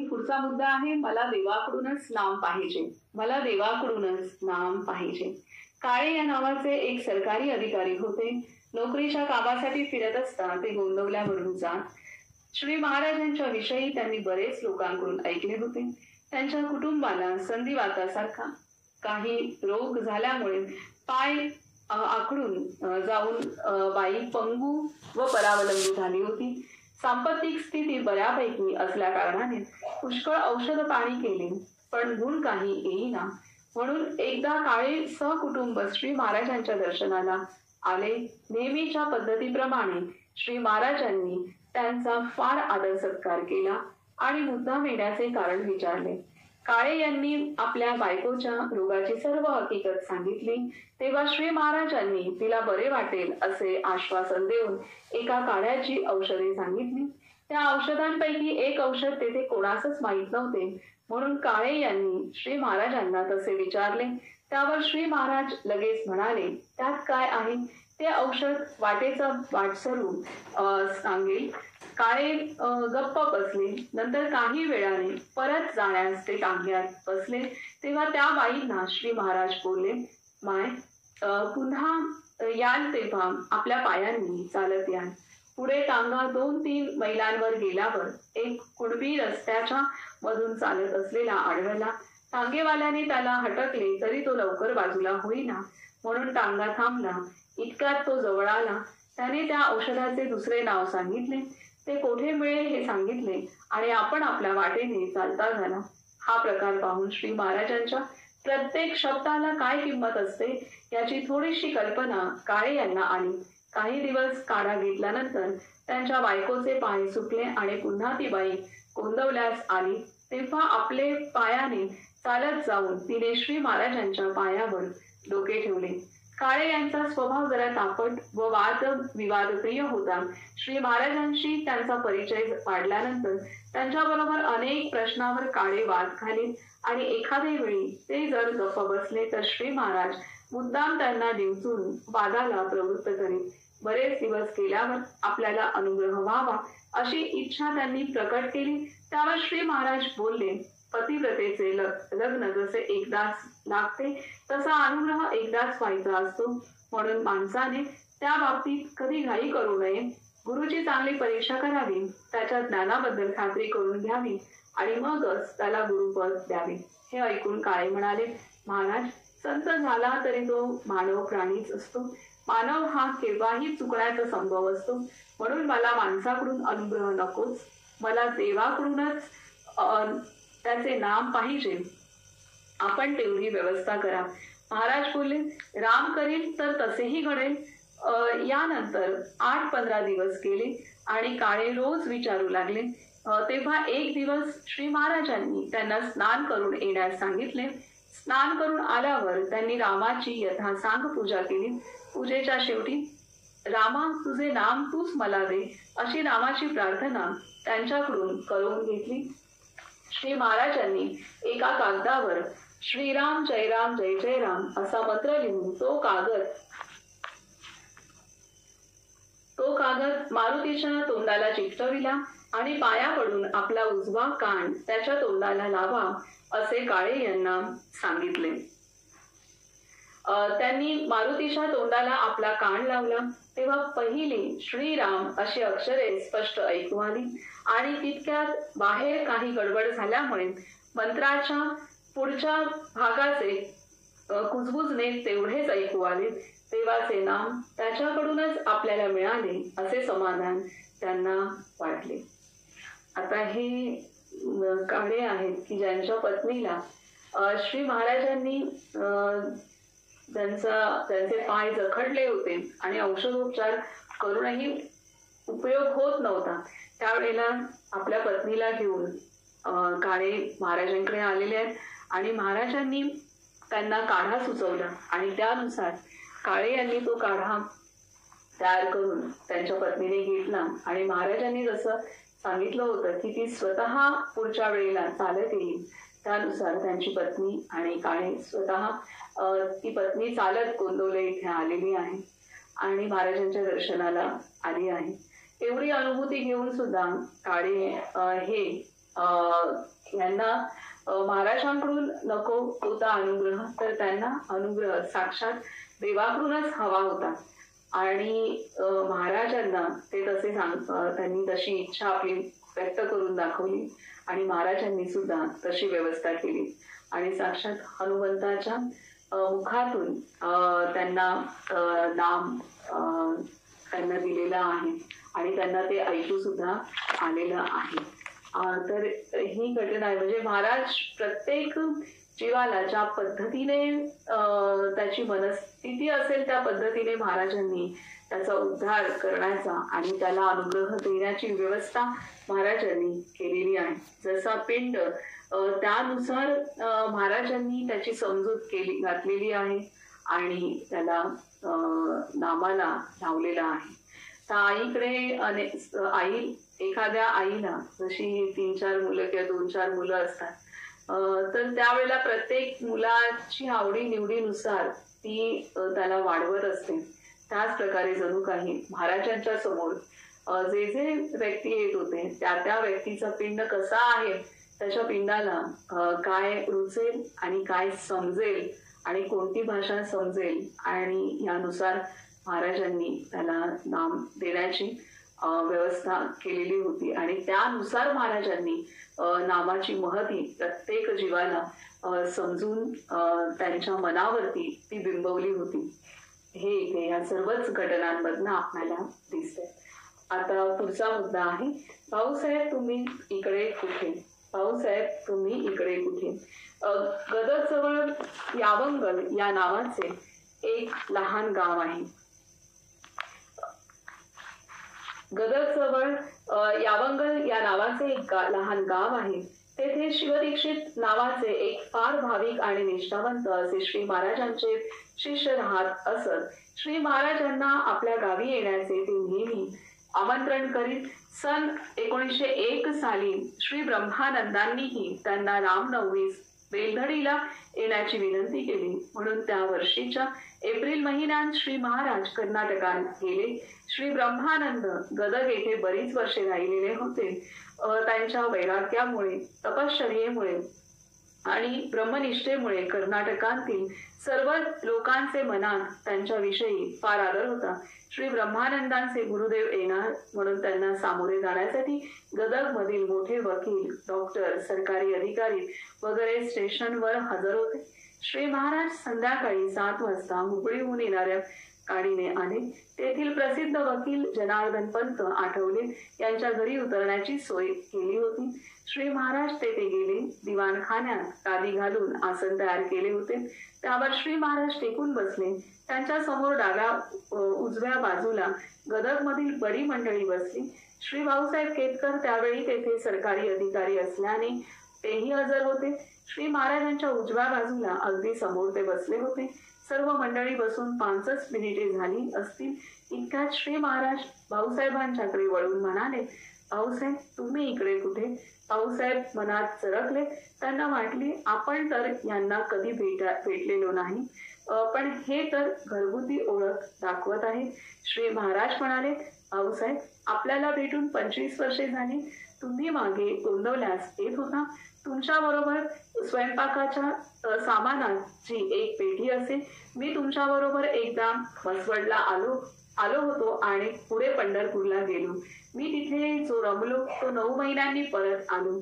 पुढचा मुद्दा आहे, मला देवाकडूनच नाम पाहिजे. मला देवाकडूनच नाम पाहिजे. काळे या नावाचे एक सरकारी अधिकारी होते. नोकरीच्या कामासाठी फिरत असता ते गोंदवल्यावरून जात. श्री महाराजांच्या विषयी त्यांनी बरेच लोकांकडून ऐकले होते. त्यांच्या कुटुंबाला संधिवातासारखा काही रोग झाल्यामुळे पाय आखडून जाऊन बाई पंगू व परावलंबी झाली होती. सांपत्तिक स्थिती बऱ्यापैकी असल्या कारणाने पुष्कळ औषध पाणी केले, पण गुण काही येईना. म्हणून एकदा काळे सहकुटुंब श्री महाराजांच्या दर्शनाला आले. नेहमीच्या पद्धतीप्रमाणे श्री महाराजांनी त्यांचा फार आदर सत्कार केला आणि मुद्दाम येण्याचे कारण विचारले. काळे यांनी आपल्या बायकोच्या रोगाची सर्व हकीकत सांगितली. तेव्हा श्री महाराजांनी तिला बरे वाटेल असे आश्वासन देऊन एका काढ्याची औषधे सांगितली. त्या औषधांपैकी एक औषध तेथे कोणासच माहीत नव्हते, म्हणून काळे यांनी श्री महाराजांना तसे विचारले. त्यावर श्री महाराज लगेच म्हणाले, त्यात काय आहे, ते औषध वाटेचा वाटसरू सांगेल. काळे गप्प बसले. नंतर काही वेळाने परत जाण्यास ते टांग्यात बसले. तेव्हा त्या बाईंना श्री महाराज बोलले, माय पुन्हा याल तेव्हा आपल्या पायांनी चालत याल. पुढे टांगा 2-3 मैलांवर गेल्यावर एक कुणबी रस्त्याच्या मधून चालत असलेला आढळला. टांगेवाल्याने त्याला हटकले तरी तो लवकर बाजूला होईना, म्हणून टांगा थांबला. इतक्यात तो जवळ आला. त्याने त्या औषधाचे दुसरे नाव सांगितले, ते कोठे मिळेल हे सांगितले आणि आपण आपल्या वाटेने चालता झाला. हा प्रकार पाहून श्री महाराजांच्या प्रत्येक शब्दाला काय किंमत असते याची थोडीशी कल्पना काळे यांना आली. काही दिवस काढा घेतल्यानंतर त्यांच्या बायकोचे पाय सुकले आणि पुन्हा ती बाई गोंदवल्यास आली. तेव्हा आपले पायाने चालत जाऊन तिने श्री महाराजांच्या पायावर डोके ठेवले. काळे यांचा स्वभाव जरा तापट व वाद विवादप्रिय होता. श्री महाराजांशी त्यांचा परिचय वाढल्यानंतर त्यांच्याबरोबर अनेक प्रश्नावर काळे वाद घालीत आणि एखादे वेळी ते जर गप्प बसले तर श्री महाराज मुद्दाम त्यांना डिवचून वादाला प्रवृत्त करीत. बरेच दिवस गेल्यावर आपल्याला अनुग्रह व्हावा अशी इच्छा त्यांनी प्रकट केली. त्यावर श्री महाराज बोलले, पतिव्रतेचे लग्न जसे एकदाच लागते तसा अनुग्रह एकदाच व्हायचा असतो, म्हणून माणसाने त्या बाबतीत कधी घाई करू नये. गुरुची चांगली परीक्षा करावी, त्याच्या ज्ञानाबद्दल खात्री करून घ्यावी आणि मगच त्याला गुरुपद द्यावे. हे ऐकून काळे म्हणाले, महाराज, संत झाला तरी तो मानव प्राणीच असतो. मानव हा केव्हाही चुकण्याचा संभव असतो, म्हणून मला माणसाकडून अनुग्रह नकोच, मला देवाकडूनच त्याचे नाम पाहिजे. आपण तेवढी व्यवस्था करा. महाराज बोलले, राम करील तर तसेही घडेल. यानंतर 8-15 दिवस गेले आणि काळे रोज विचारू लागले. तेव्हा एक दिवस श्री महाराजांनी त्यांना स्नान करून येण्यास सांगितले. स्नान करून आल्यावर त्यांनी रामाची यथासांग पूजा केली. पूजेच्या शेवटी, रामा, तुझे नाम तूच मला दे, अशी रामाची प्रार्थना त्यांच्याकडून करून घेतली. श्री महाराजांनी एका कागदावर श्रीराम जय राम जय जय राम असा मंत्र लिहून तो कागद मारुतीच्या तोंडाला चिकटविला आणि पाया पडून आपला उजवा कान त्याच्या तोंडाला लावा असे काळे यांना सांगितले. त्यांनी मारुतीच्या तोंडाला आपला कान लावला. तेव्हा पहिली श्रीराम अशी अक्षरे स्पष्ट ऐकू आली आणि तितक्यात बाहेर काही गडबड झाल्यामुळे मंत्राच्या पुढच्या भागाचे कुजबुजणे तेवढेच ऐकू आले. देवाचे नाम त्याच्याकडूनच आपल्याला मिळाले असे समाधान त्यांना वाटले. आता हे काळे आहेत की ज्यांच्या पत्नीला श्री महाराजांनी त्यांचे पाय जखडले होते आणि औषधोपचार करूनही उपयोग होत नव्हता. त्यावेळेला आपल्या पत्नीला घेऊन काळे महाराजांकडे आलेले आहेत आणि महाराजांनी त्यांना काढा सुचवला आणि त्यानुसार काळे यांनी तो काढा तयार करून त्यांच्या पत्नीने घेतला आणि महाराजांनी जसं सांगितलं होतं की ती स्वतः पुढच्या वेळेला चालत येईल, त्यानुसार त्यांची पत्नी आणि काळे स्वतः ती पत्नी चालत गोंदवले इथे आलेली आहे आणि महाराजांच्या दर्शनाला आली आहे. एवढी अनुभूती घेऊन सुद्धा काळे हे यांना महाराजांकडून नको होता अनुग्रह, तर त्यांना अनुग्रह साक्षात देवाकडूनच हवा होता. आणि महाराजांना ते तसे त्यांनी तशी इच्छा आपली व्यक्त करून दाखवली आणि महाराजांनी सुद्धा तशी व्यवस्था केली. आणि साक्षात हनुमंताच्या मुखातून त्यांना नाम त्यांना दिलेलं आहे आणि त्यांना ते ऐकू सुद्धा आलेलं आहे. तर ही घटना आहे. म्हणजे महाराज प्रत्येक जीवाला ज्या पद्धतीने त्याची मनस्थिती असेल त्या पद्धतीने महाराजांनी त्याचा उद्धार करण्याचा आणि त्याला अनुग्रह देण्याची व्यवस्था महाराजांनी केलेली आहे. जसा पिंड त्यानुसार महाराजांनी त्याची समजूत घातलेली आहे आणि त्याला नामाला लावलेला आहे. तर आईकडे एखाद्या आईला जशी 3-4 मुलं किंवा 2-4 मुलं असतात, तर त्यावेळेला प्रत्येक मुलाची आवडी-निवडीनुसार ती त्याला वाढवत असते. त्याच प्रकारे जणू काही महाराजांच्या समोर जे जे व्यक्ती येत होते त्या व्यक्तीचा पिंड कसा आहे, त्याच्या पिंडाला काय रुचेल आणि काय समजेल आणि कोणती भाषा समजेल, आणि यानुसार महाराजांनी त्याला नाम देण्याची व्यवस्था केलेली होती. आणि त्यानुसार महाराजांनी नामाची महती प्रत्येक जीवाला समजून त्यांच्या मनावरती ती बिंबवली होती. हे इथे या सर्वच घटनांमधनं आपल्याला दिसते. आता पुढचा मुद्दा आहे, भाऊसाहेब तुम्ही इकडे कुठे? भाऊसाहेब तुम्ही इकडे कुठे? गदगजवळ यावंगल या नावाचे एक लहान गाव आहे. गदगजवळ यावंगल या नावाचे एक लहान गाव आहे. तेथे शिवदीक्षित नावाचे एक फार भाविक आणि निष्ठावंत असे श्री महाराजांचे शिष्य राहत असत. श्री महाराजांना आपल्या गावी येण्याचे ते नेहमी आमंत्रण करीत. सन 1901 साली श्री ब्रह्मानंदांनीही त्यांना रामनवमीस बेलधडीला येण्याची विनंती केली. म्हणून त्या वर्षीच्या एप्रिल महिन्यात श्री महाराज कर्नाटकात गेले. श्री ब्रह्मानंद गदग येथे बरीच वर्षे राहिलेले होते. त्यांच्या वैराग्यामुळे, तपश्चर्येमुळे आणि ब्रह्मनिष्ठेमुळे कर्नाटकातील सर्व लोकांचे मनात त्यांच्याविषयी फार आदर होता. श्री ब्रह्मानंदांचे गुरुदेव येणार म्हणून त्यांना सामोरे जाण्यासाठी गदग मधील मोठे वकील, डॉक्टर, सरकारी अधिकारी वगैरे स्टेशनवर हजर होते. श्री महाराज संध्याकाळी 7 वाजता हुबळीहून येणाऱ्या गाडीने आले. तेथील प्रसिद्ध वकील जनार्दन पंत आठवले यांच्या घरी उतरण्याची सोय केली होती. श्री महाराज तेथे गेले. दिवाणखान्यात गादी घालून आसन तयार केले होते. त्यावर श्री महाराज टेकून बसले. त्यांच्या समोर डाव्या उजव्या बाजूला गदग मधील बडी मंडळी बसली. श्री भाऊसाहेब केतकर त्यावेळी तेथे सरकारी अधिकारी असल्याने तेही हजर होते. श्री महाराजांच्या उजव्या बाजूला अगदी समोर ते बसले होते. सर्व मंडळी बसून 5 मिनिटे झाली असतील. इतक्यात श्री महाराज भाऊसाहेबांच्याकडे वळून म्हणाले, भाऊसाहेब तुम्ही इकडे कुठे? भाऊसाहेब मनात चरकले. त्यांना वाटले आपण तर यांना कधी भेटलेलो नाही, पण हे तर घरगुती ओळख दाखवत आहे. श्री महाराज म्हणाले, भाऊसाहेब आपल्याला भेटून 25 वर्षे झाली. तुम्ही मागे गोंदवल्यास येत होता. तुमच्या बरोबर स्वयंपाकाच्या सामानाची एक पेटी असे. मी तुमच्या बरोबर एकदा मसवडला आलो होतो आणि पुढे पंढरपूरला गेलो. मी तिथे जो रमलो तो 9 महिन्यांनी परत आलो.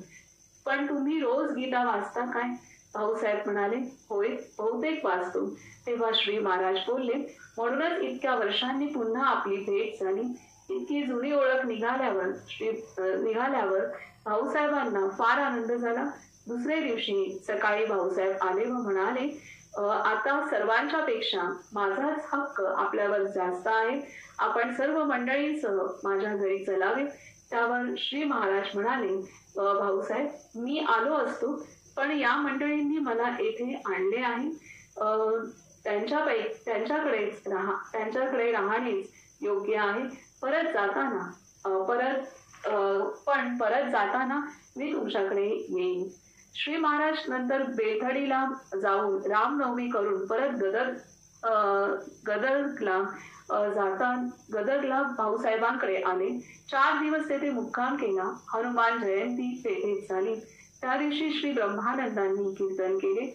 पण तुम्ही रोज गीता वाचता काय? भाऊसाहेब म्हणाले, होय बहुतेक वाचतो. तेव्हा श्री महाराज बोलले, म्हणूनच इतक्या वर्षांनी पुन्हा आपली भेट झाली. इतकी जुनी ओळख निघाल्यावर भाऊसाहेबांना फार आनंद झाला. दुसरे दिवशी सकाळी भाऊसाहेब आले व म्हणाले, आता सर्वांच्या पेक्षा माझाच हक्क आपल्यावर जास्त आहे. आपण सर्व मंडळींसह माझ्या घरी चलावे. त्यावर श्री महाराज म्हणाले, भाऊसाहेब मी आलो असतो, पण या मंडळींनी मला येथे आणले आहे. त्यांच्याकडे राहणेच योग्य आहे. परत जाताना मी तुमच्याकडे येईन. श्री महाराज नंतर बेलधडीला जाऊन रामनवमी करून परत गदगला भाऊसाहेबांकडे आले. 4 दिवस तेथे मुक्काम केला. हनुमान जयंती तेथेच झाली. त्या दिवशी श्री ब्रह्मानंदांनी कीर्तन केले.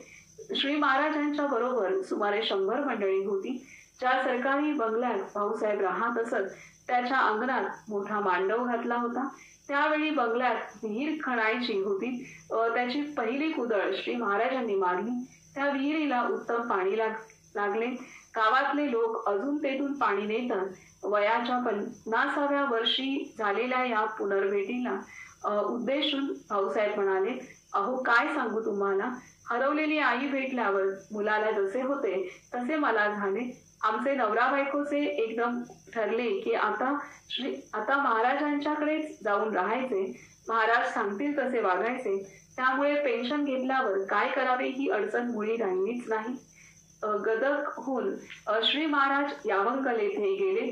श्री महाराजांच्या बरोबर सुमारे 100 मंडळी होती. ज्या सरकारी बंगल्यात भाऊसाहेब राहत असत त्याच्या अंगणात मोठा मांडव घातला होता. त्यावेळी बंगल्यात विहीर खणायची होती. त्याची पहिली कुदळ श्री महाराजांनी मारली. त्या विहिरीला उत्तम पाणी लागले. गावातले लोक अजून तेथून पाणी नेतात. वयाच्या 50व्या वर्षी झालेल्या या पुनर्भेटीला उद्देशून भाऊसाहेब म्हणाले, अहो काय सांगू तुम्हाला, हरवलेली आई भेटल्यावर मुलाला जसे होते तसे मला झाले. आमचे नवरा बायकोचे एकदम ठरले की आता महाराजांच्याकडेच जाऊन राहायचे. महाराज सांगतील तसे वागायचे. त्यामुळे पेन्शन घेतल्यावर काय करावे ही अडचण मुळी राहिलीच नाही. गदगहून श्री महाराज यावंगल येथे गेले.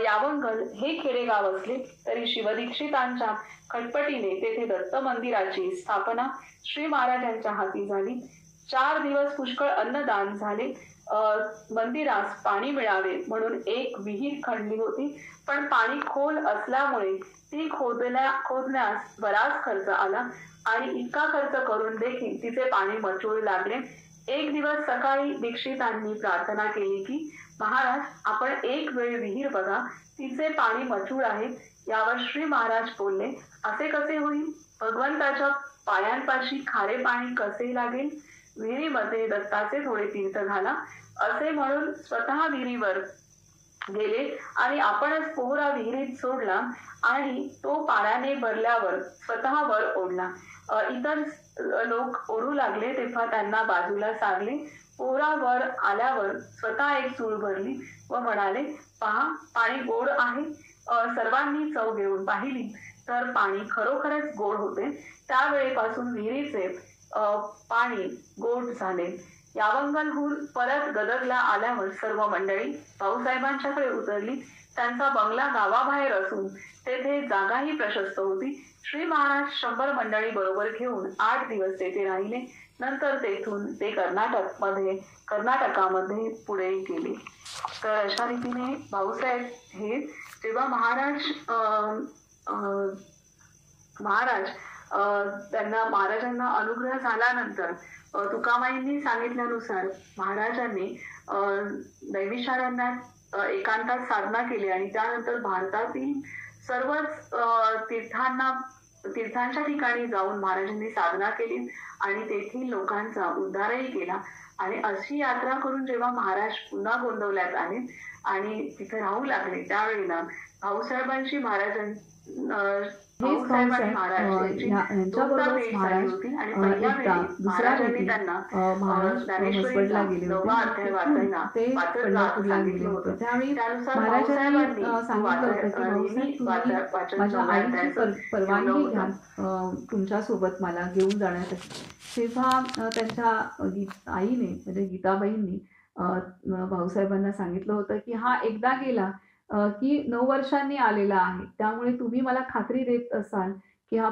यावंगल हे खेडेगाव असले तरी शिवदीक्षितांच्या खटपटीने तेथे दत्त मंदिराची स्थापना श्री महाराजांच्या हाती झाली. 4 दिवस पुष्कळ अन्नदान झाले. मंदिरास पाणी मिळावे म्हणून एक विहीर खणली होती, पण पाणी खोल असल्यामुळे ती खोदण्यास बराच खर्च आला आणि इतका खर्च करून देखील तिचे पाणी मचूळ लागले. एक दिवस सकाळी दीक्षितांनी प्रार्थना केली की महाराज आपण एक वेळ विहीर बघा, तिचे पाणी मचूळ आहे. यावर श्री महाराज बोलले, असे कसे होईल? भगवंताच्या पायांपाशी खारे पाणी कसे लागेल? विहिरीमध्ये दत्ताचे थोडे तीर्थ घाला असे म्हणून स्वतः विहिरीवर गेले आणि आपणच पोहरा विहिरीत सोडला आणि तो पाण्याने भरल्यावर स्वतः वर ओढला. इतर लोक ओढू लागले तेव्हा त्यांना बाजूला सारले. पोहरा वर आल्यावर स्वतः एक चूळ भरली व म्हणाले, पहा पाणी गोड आहे. सर्वांनी चव घेऊन पाहिली तर पाणी खरोखरच गोड होते. त्यावेळेपासून विहिरीचे पाणी गोड झाले. यावंगलहून परत गदगला आल्यावर सर्व मंडळी भाऊसाहेबांच्याकडे उतरली. त्यांचा बंगला गावाबाहेर असून तेथे जागाही प्रशस्त होती. श्री महाराज 100 मंडळी बरोबर घेऊन 8 दिवस तेथे राहिले. नंतर तेथून ते कर्नाटकामध्ये पुढे गेले. तर अशा रीतीने भाऊसाहेब हे जेव्हा त्यांना महाराजांना अनुग्रह झाल्यानंतर तुकामाईंनी सांगितल्यानुसार महाराजांनी नैमिषारण्यात एकांतात साधना केली आणि त्यानंतर भारतातील सर्वच तीर्थांच्या ठिकाणी जाऊन महाराजांनी साधना केली आणि तेथील लोकांचा उद्धारही केला. आणि अशी यात्रा करून जेव्हा महाराज पुन्हा गोंदवल्यात आले आणि तिथे राहू लागले त्यावेळेला भाऊसाहेबांची परवानगी घ्या तुमच्या सोबत मला घेऊन जाण्यासाठी. तेव्हा त्यांच्या आईने म्हणजे गीताबाईंनी भाऊसाहेबांना सांगितलं होतं की हा एकदा गेला की 9 वर्षांनी आलेला आहे, त्यामुळे तुम्ही मला खात्री देत असाल की हा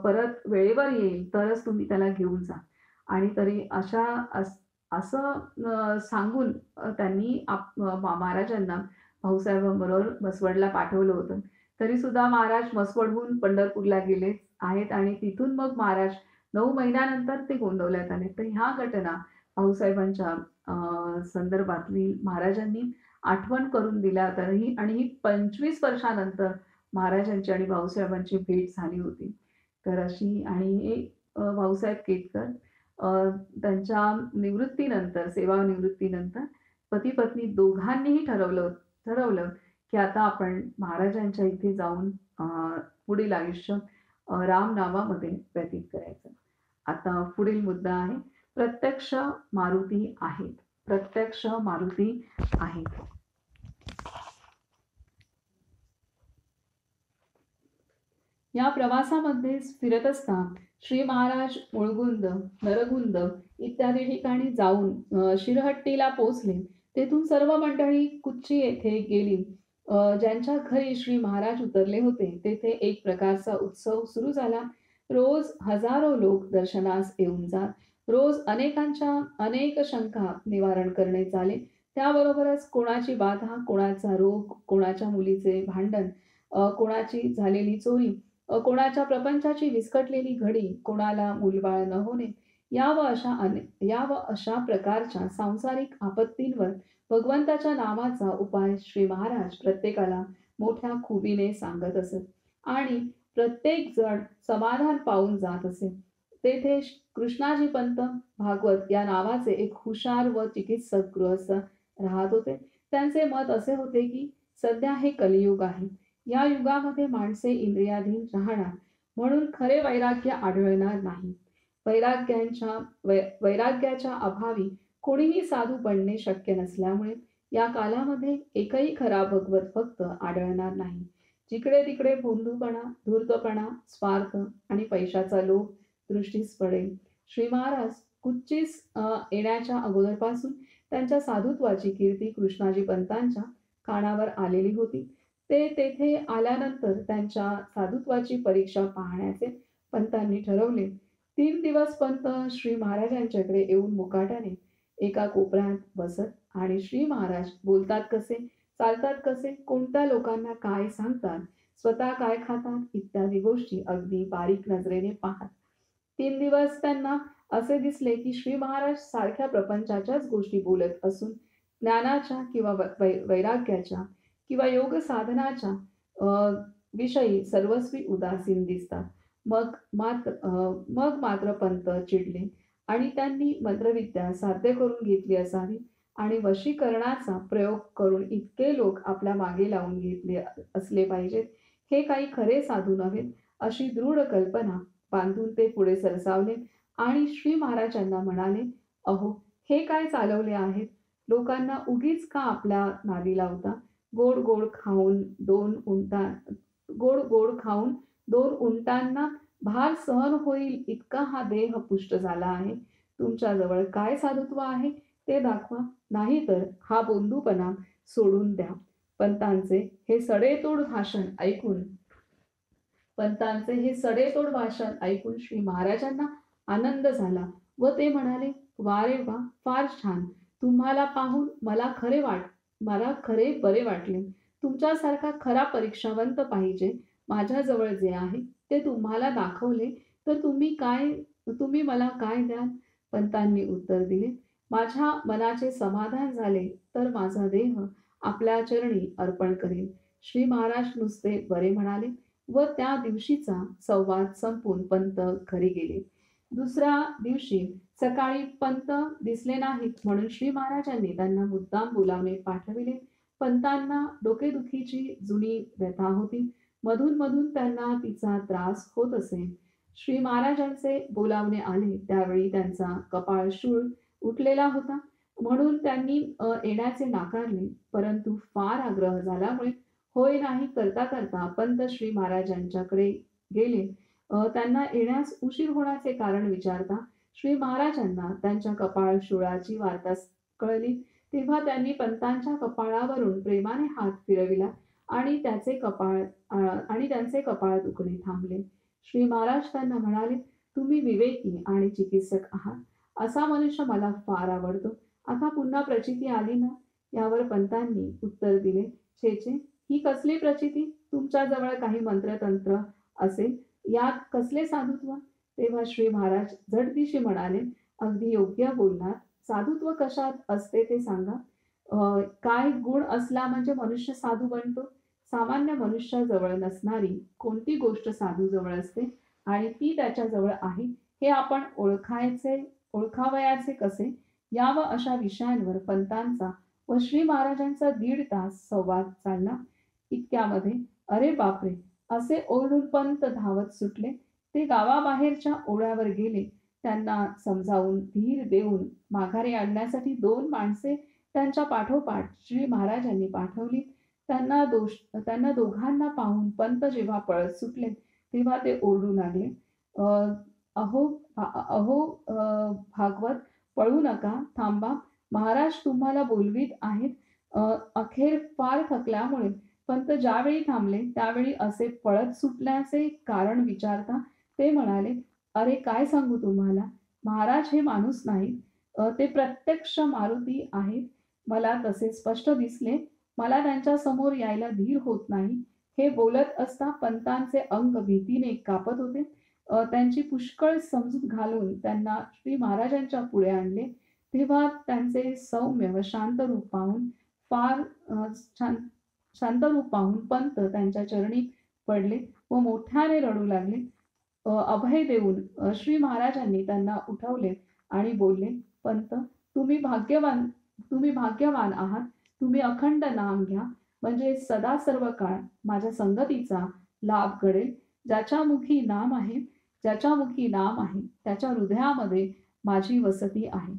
परत वेळेवर येईल तरच तुम्ही त्याला घेऊन जा. आणि तरी असं सांगून त्यांनी महाराजांना भाऊसाहेबांबरोबर मसवडला पाठवलं होतं. तरी सुद्धा महाराज मसवडहून पंढरपूरला गेले आहेत आणि तिथून मग महाराज 9 महिन्यानंतर ते गोंदवल्यात आले. तर ह्या घटना भाऊसाहेबांच्या संदर्भातली महाराजांनी आठवण करून दिल्या होत्या. आणि ही 25 वर्षानंतर महाराजांची आणि भाऊसाहेबांची भेट झाली होती. तर अशी आणि हे भाऊसाहेब केतकर त्यांच्या निवृत्तीनंतर सेवानिवृत्तीनंतर पती पत्नी दोघांनीही ठरवलं की आता आपण महाराजांच्या इथे जाऊन पुढील आयुष्य राम नामामध्ये व्यतीत करायचं. आता पुढील मुद्दा आहे प्रत्यक्ष मारुती आहेत. प्रत्यक्ष मारुती आहेत. या प्रवासामध्ये फिरत असता श्री महाराज मुळगुंद, नरगुंद इत्यादी ठिकाणी जाऊन शिरहट्टीला पोहोचले. तेथून सर्व मंडळी कुच्ची येथे गेली. ज्यांच्या घरी श्री महाराज उतरले होते तेथे एक प्रकारचा उत्सव सुरू झाला. रोज हजारो लोक दर्शनास येऊन जात. रोज अनेकांच्या अनेक शंका निवारण करणे झाले. त्याबरोबरच कोणाची बाधा, कोणाचा रोग, कोणाच्या मुलीचे भांडण, कोणाची झालेली चोरी कोणाच्या प्रपंचाची विस्कटलेली घडी, कोणाला मूलबाळ न होणे, या व अशा प्रकारच्या सांसारिक आपत्तींवर भगवंताच्या नावाचा उपाय श्री महाराज प्रत्येकाला मोठ्या खुबीने सांगत असत आणि प्रत्येक जण समाधान पावून जात असे. तेथे कृष्णाजी पंत भागवत या नावाचे एक हुशार व चिकित्सक गृहस्थ राहत होते. त्यांचे मत असे होते की सध्या हे कलियुग आहे. या युगामध्ये माणसे इंद्रियाधीन राहणार, म्हणून खरे वैराग्य आढळणार नाही. वैराग्याच्या अभावी कोणीही साधू बनणे शक्य नसल्यामुळे या कालामध्ये एकही खरा भगवत भक्त आढळणार नाही. जिकडे तिकडे भोंदूपणा, धूर्तपणा, स्वार्थ आणि पैशाचा लोभ दृष्टीस पडेल. श्री महाराज कुच्चीस येण्याच्या अगोदरपासून त्यांच्या साधुत्वाची कीर्ती कृष्णाजी पंतांच्या कानावर आलेली होती. ते तेथे आल्यानंतर त्यांच्या साधुत्वाची परीक्षा पाहण्याचे पंतांनी ठरवले. 3 दिवस पंत श्री महाराजांच्याकडे येऊन मुकाट्याने एका कोपऱ्यात बसत आणि श्री महाराज बोलतात कसे, चालतात कसे, कोणत्या लोकांना काय सांगतात, स्वतः काय खातात इत्यादी गोष्टी अगदी बारीक नजरेने पाहत. 3 दिवस त्यांना असे दिसले की श्री महाराज सारख्या प्रपंचाच्याच गोष्टी बोलत असून ज्ञानाच्या किंवा वैराग्याच्या किंवा योग साधनाच्या विषयी सर्वस्वी उदासीन दिसतात. मग मात्र पंत चिडले आणि त्यांनी मंत्रविद्या साध्य करून घेतली असावी आणि वशीकरणाचा प्रयोग करून इतके लोक आपल्या मागे लावून घेतले असले पाहिजेत, हे काही खरे साधू नव्हेत, अशी दृढ कल्पना बांधून ते पुढे सरसावले आणि श्री महाराजांना म्हणाले, अहो, हे काय चालवले आहेत? लोकांना उगीच का आपल्या नादी लावता? गोड गोड खाऊन दोन उंटांना भार सहन होईल इतका हा देह पुष्ट झाला आहे. तुमच्याजवळ काय साधुत्व आहे ते दाखवा, नाहीतर हा बोंधूपणा सोडून द्या. पंतांचे हे सडेतोड भाषण ऐकून श्री महाराजांना आनंद झाला व ते म्हणाले, वा रे वा, फार छान. तुम्हाला पाहून मला खरे बरे वाटले. तुमच्यासारखा खरा परीक्षावंत पाहिजे. माझ्याजवळ जे आहे ते तुम्हाला दाखवले तर तुम्ही मला काय द्याल? पंतांनी उत्तर दिले, माझ्या मनाचे समाधान झाले तर माझा देह आपल्या चरणी अर्पण करेल. श्री महाराज नुसते बरे म्हणाले व त्या दिवशीचा संवाद संपून पंत घरी गेले. दुसऱ्या दिवशी सकाळी पंत दिसले नाहीत म्हणून श्री महाराजांनी त्यांना मुद्दाम बोलावणे पाठविले. पंतांना डोकेदुखीची जुनी व्यथा होती. मधून मधून त्यांना तिचा त्रास होत असे. श्री महाराजांचे बोलावणे आले त्यावेळी त्यांचा कपाळ शूळ उठलेला होता, म्हणून त्यांनी येण्याचे नाकारले. परंतु फार आग्रह झाल्यामुळे होय नाही करता करता पंत श्री महाराजांच्याकडे गेले. त्यांना येण्यास उशीर होण्याचे कारण विचारता श्री महाराजांना त्यांच्या कपाळ शूळाची वार्ता कळली. तेव्हा त्यांनी पंतांच्या कपाळावरून प्रेमाने हात फिरविला आणि त्यांचे कपाळ दुखणे थांबले. श्री महाराज त्यांना म्हणाले, तुम्ही विवेकी आणि चिकित्सक आहात. असा मनुष्य मला फार आवडतो. आता पुन्हा प्रचिती आली ना? यावर पंतांनी उत्तर दिले, छे छे, ही कसली प्रचिती? तुमच्याजवळ काही मंत्रतंत्र असेल, यात कसले साधुत्व? तेव्हा श्री महाराज झटदिशी म्हणाले, अगदी योग्य बोलणार. साधुत्व कशात असते ते सांगा. काय गुण असला म्हणजे मनुष्य साधू बनतो? सामान्य मनुष्याजवळ नसणारी कोणती गोष्ट साधू जवळ असते आणि ती त्याच्याजवळ आहे हे आपण ओळखावयाचे कसे? या व अशा विषयांवर पंतांचा व श्री महाराजांचा 1.5 तास संवाद चालला. इतक्यामध्ये अरे बापरे असे ओरडून पंत धावत सुटले. ते गावाबाहेरच्या ओढ्यावर गेले. त्यांना समजावून धीर देऊन माघारी आणण्यासाठी 2 माणसे त्यांच्या पाठोपाठ श्री महाराजांनी पाठवली. त्यांना दोघांना पाहून पंत जेव्हा पळत सुटले तेव्हा ते ओरडू लागले, अहो भागवत, पळू नका, थांबा. महाराज तुम्हाला बोलवीत आहेत. अखेर फार थकल्यामुळे पंत ज्यावेळी थांबले त्यावेळी असे पळत सुटण्याचे कारण विचारता ते म्हणाले, अरे काय सांगू तुम्हाला, महाराज हे माणूस नाहीत, ते प्रत्यक्ष मारुती आहेत. मला तसे स्पष्ट दिसले. मला त्यांच्या समोर यायला धीर होत नाही. हे बोलत असता पंतांचे अंग भीतीने कापत होते. त्यांची पुष्कळ समजूत घालून त्यांना श्री महाराजांच्या पुढे आणले. तेव्हा त्यांचे सौम्य व शांत रूप पाहून फार शांत रूप पाहून पंत त्यांच्या चरणी पडले व मोठ्याने रडू लागले. अभय देऊन श्री महाराजांनी त्यांना उठवले आणि बोलले, पंत, तुम्ही भाग्यवान आहात. तुम्ही अखंड नाम घ्या, म्हणजे सदा सर्व काळ माझ्या संगतीचा लाभ घडेल. ज्याच्या मुखी नाम आहे ज्याच्या मुखी नाम आहे त्याच्या हृदयामध्ये माझी वसती आहे.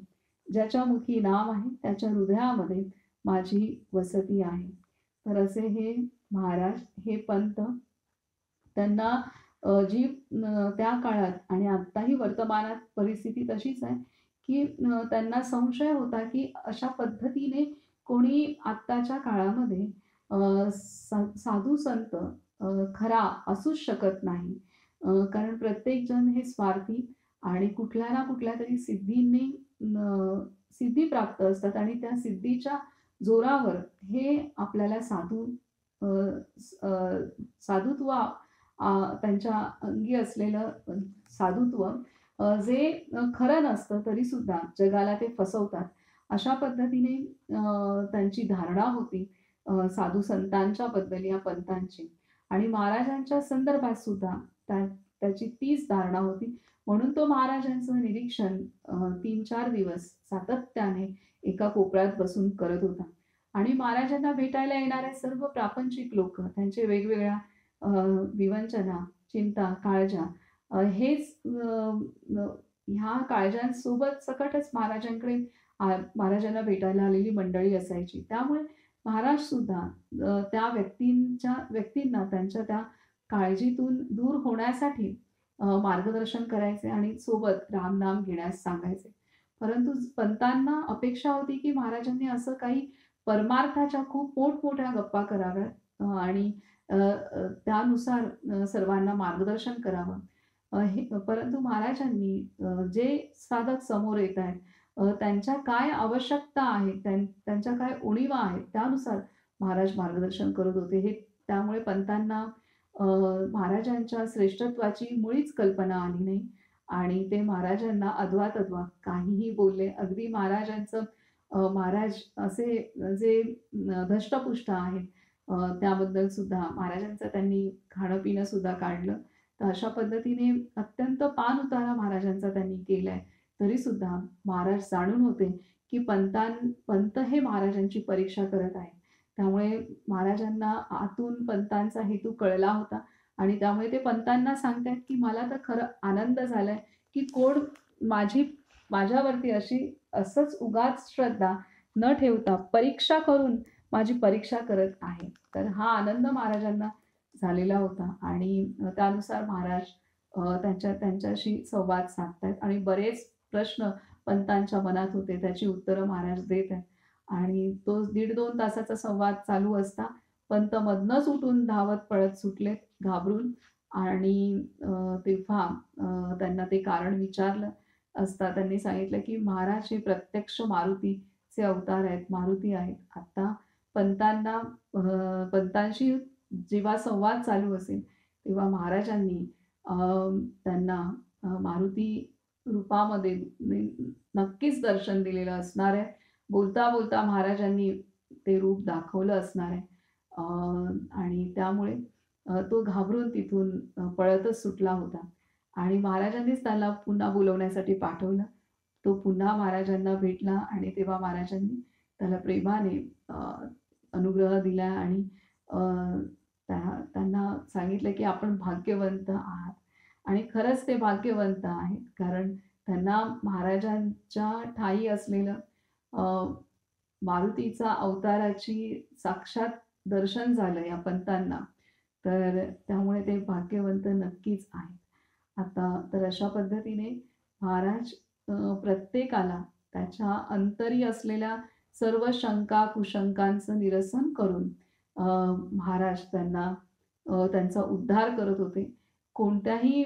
ज्याच्या मुखी नाम आहे त्याच्या हृदयामध्ये माझी वसती आहे. तर असे हे महाराज, हे पंत, त्यांना जी त्या काळात आणि आत्ताही वर्तमानात परिस्थिती तशीच आहे की त्यांना संशय होता की अशा पद्धतीने कोणी आत्ताच्या काळामध्ये साधू संत खरा असूच शकत नाही. कारण प्रत्येक जण हे स्वार्थी आणि कुठल्या ना कुठल्या तरी सिद्धी प्राप्त असतात आणि त्या सिद्धीच्या जोरावर हे आपल्याला अ, अ, साधुत्व, त्यांच्या अंगी असलेलं साधुत्व, जे खरं नसतं तरी सुद्धा जगाला ते फसवतात. अशा पद्धतीने त्यांची धारणा होती साधू संतांच्या बद्दल या पंतांची. आणि महाराजांच्या संदर्भात सुद्धा त्याची तीच धारणा होती. म्हणून तो महाराजांचं निरीक्षण 3-4 दिवस सातत्याने एका कोपऱ्यात बसून करत होता. आणि महाराजांना भेटायला येणारे सर्व प्रापंचिक लोक, त्यांचे वेगवेगळ्या विवंचना, चिंता, काळजा, हेच ह्या काळजांसोबत सकटच महाराजांना भेटायला आलेली मंडळी असायची. त्यामुळे महाराज सुद्धा त्या व्यक्तींना त्यांच्या त्या काळजीतून दूर होण्यासाठी मार्गदर्शन करायचे आणि सोबत रामनाम घेण्यास सांगायचे. परंतु पंतांना अपेक्षा होती की महाराजांनी असं काही परमार्थाच्या खूप मोठमोठ्या गप्पा कराव्यात आणि त्यानुसार सर्वांना मार्गदर्शन करावं. परंतु महाराजांनी जे साधक समोर येत आहेत, त्यांच्या काय आवश्यकता आहे, त्यांच्या काय उणीवा आहेत, त्यानुसार महाराज मार्गदर्शन करत होते. हे त्यामुळे पंतांना महाराजांच्या श्रेष्ठत्वाची मुळीच कल्पना आली नाही आणि ते महाराजांना अद्वा काहीही बोलले. अगदी महाराजांचं महाराज असे जे धष्टपुष्ट आहेत, त्याबद्दल सुद्धा महाराजांचं त्यांनी खाणं पिणं सुद्धा काढलं. तर अशा पद्धतीने अत्यंत पान उतारा महाराजांचा त्यांनी केलाय. तरी सुद्धा महाराज जाणून होते की पंत हे महाराजांची परीक्षा करत आहे. त्यामुळे महाराजांना आतून पंतांचा हेतू कळला होता आणि त्यामुळे ते पंतांना सांगतायत की मला तर खरं आनंद झालाय की कोण माझ्यावरती असंच उगाच श्रद्धा न ठेवता परीक्षा करून माझी परीक्षा करत आहे. तर हा आनंद महाराजांना झालेला होता आणि त्यानुसार महाराज त्यांच्याशी संवाद साधतायत आणि बरेच प्रश्न पंतांच्या मनात होते, त्याची उत्तरं महाराज देत आहेत. आणि तो 1.5-2 तासाचा संवाद चालू असता पंत मधनंच उठून धावत पळत सुटलेत घाबरून. आणि तेव्हा त्यांना ते कारण विचारलं असता त्यांनी सांगितलं की महाराज हे प्रत्यक्ष मारुतीचे अवतार आहेत, मारुती आहेत. आता पंतांशी जेव्हा संवाद चालू असेल तेव्हा महाराजांनी त्यांना मारुती रूपामध्ये नक्कीच दर्शन दिलेलं असणार आहे. बोलता बोलता महाराजांनी ते रूप दाखवलं असणार आहे. आणि त्यामुळे तो घाबरून तिथून पळतच सुटला होता आणि महाराजांनीच त्याला पुन्हा बोलवण्यासाठी पाठवलं. तो पुन्हा महाराजांना भेटला आणि तेव्हा महाराजांनी त्याला प्रेमाने अनुग्रह दिला आणि त्यांना सांगितलं की आपण भाग्यवंत आहात. आणि खरंच ते भाग्यवंत आहेत, कारण त्यांना महाराजांच्या ठायी असलेलं मारुतीचा अवताराची साक्षात दर्शन झालं या पंतांना. तर त्यामुळे ते भाग्यवंत नक्कीच आहेत. आता तर अशा पद्धतीने महाराज प्रत्येकाला त्याच्या अंतरी असलेल्या सर्व शंका कुशंकांचं निरसन करून महाराज त्यांचा उद्धार करत होते. कोणत्याही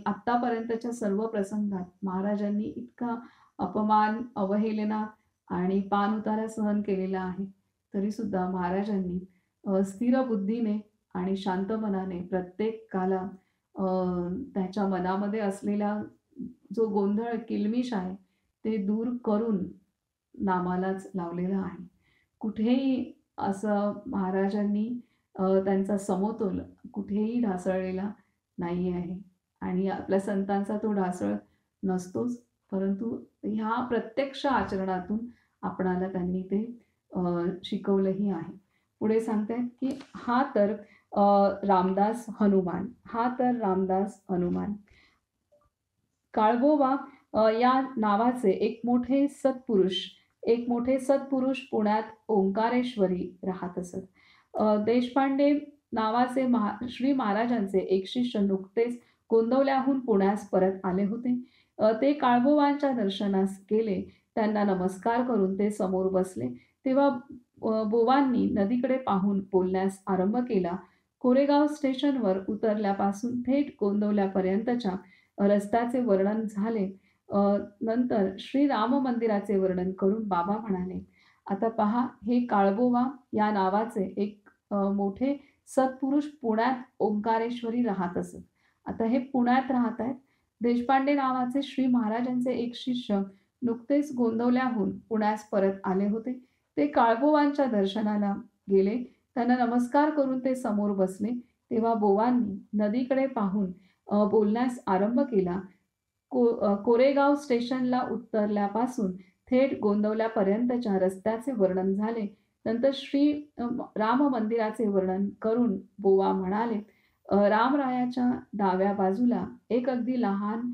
आत्तापर्यंतच्या सर्व प्रसंगात महाराजांनी इतका अपमान, अवहेलना आणि पाणउतारा सहन केलेला आहे. तरी सुद्धा महाराजांनी स्थिर बुद्धीने आणि शांत मनाने प्रत्येकाला त्याच्या मनामध्ये असलेला जो गोंधळ किलमिश आहे ते दूर करून नामालाच लावलेला आहे. कुठेही असं महाराजांनी त्यांचा समतोल कुठेही ढासळलेला नाही आहे आणि आपल्या संतांचा तो ढासळत नसतोच. परंतु ह्या प्रत्यक्ष आचरणातून आपणाला त्यांनी ते शिकवलंही आहे. पुढे सांगतायत की हा तर रामदास हनुमान, हा तर रामदास हनुमान. काळभोवा या नावाचे एक मोठे सत्पुरुष पुण्यात ओंकारेश्वरी राहत असत. देशपांडे नावाचे श्री महाराजांचे एक शिष्य नुकतेच गोंदवल्याहून पुण्यास परत आले होते. ते काळभोवांच्या दर्शनास गेले. त्यांना नमस्कार करून ते समोर बसले. तेव्हा बोवांनी नदीकडे पाहून बोलण्यास आरंभ केला. कोरेगाव स्टेशनवर उतरल्यापासून थेट गोंदवल्यापर्यंतच्या रस्त्याचे वर्णन झाले. नंतर श्री राम मंदिराचे वर्णन करून बाबा म्हणाले, आता पहा, हे काळभोवा या नावाचे एक मोठे सत्पुरुष पुण्यात ओंकारेश्वरी राहत असत. आता हे पुण्यात राहत आहेत. देशपांडे नावाचे श्री महाराजांचे एक शिष्य नुकतेच गोंदवल्याहून पुण्यास परत आले होते. ते काळभोवांच्या दर्शनाला गेले. त्यांना नमस्कार करून ते समोर बसले. तेव्हा बोवांनी नदीकडे पाहून बोलण्यास आरंभ केला. कोरेगाव स्टेशनला उतरल्यापासून थेट गोंदवल्यापर्यंतच्या रस्त्याचे वर्णन झाले. नंतर श्री राम मंदिराचे वर्णन करून बोवा म्हणाले, रामरायाच्या डाव्या बाजूला एक अगदी लहान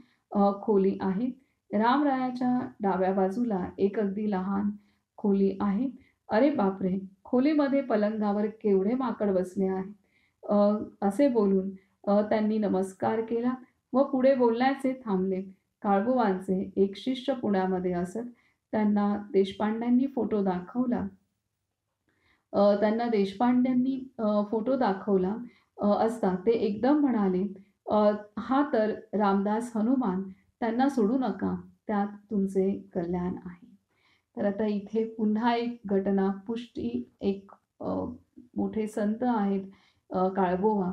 खोली आहे. रामरायाच्या डाव्या बाजूला एक अगदी लहान खोली आहे. अरे बापरे, खोलीमध्ये पलंगावर केवढे माकड बसले आहे. असे बोलून त्यांनी नमस्कार केला व पुढे बोलण्याचे थांबले. काळभोवांचे एक शिष्य पुण्यामध्ये असत. त्यांना देशपांड्यांनी फोटो दाखवला असता ते एकदम म्हणाले, हा तर रामदास हनुमान, त्यांना सोडू नका, त्यात तुमचे कल्याण आहे. तर आता इथे पुन्हा एक घटना पुष्टी, एक मोठे संत आहेत काळभोवा,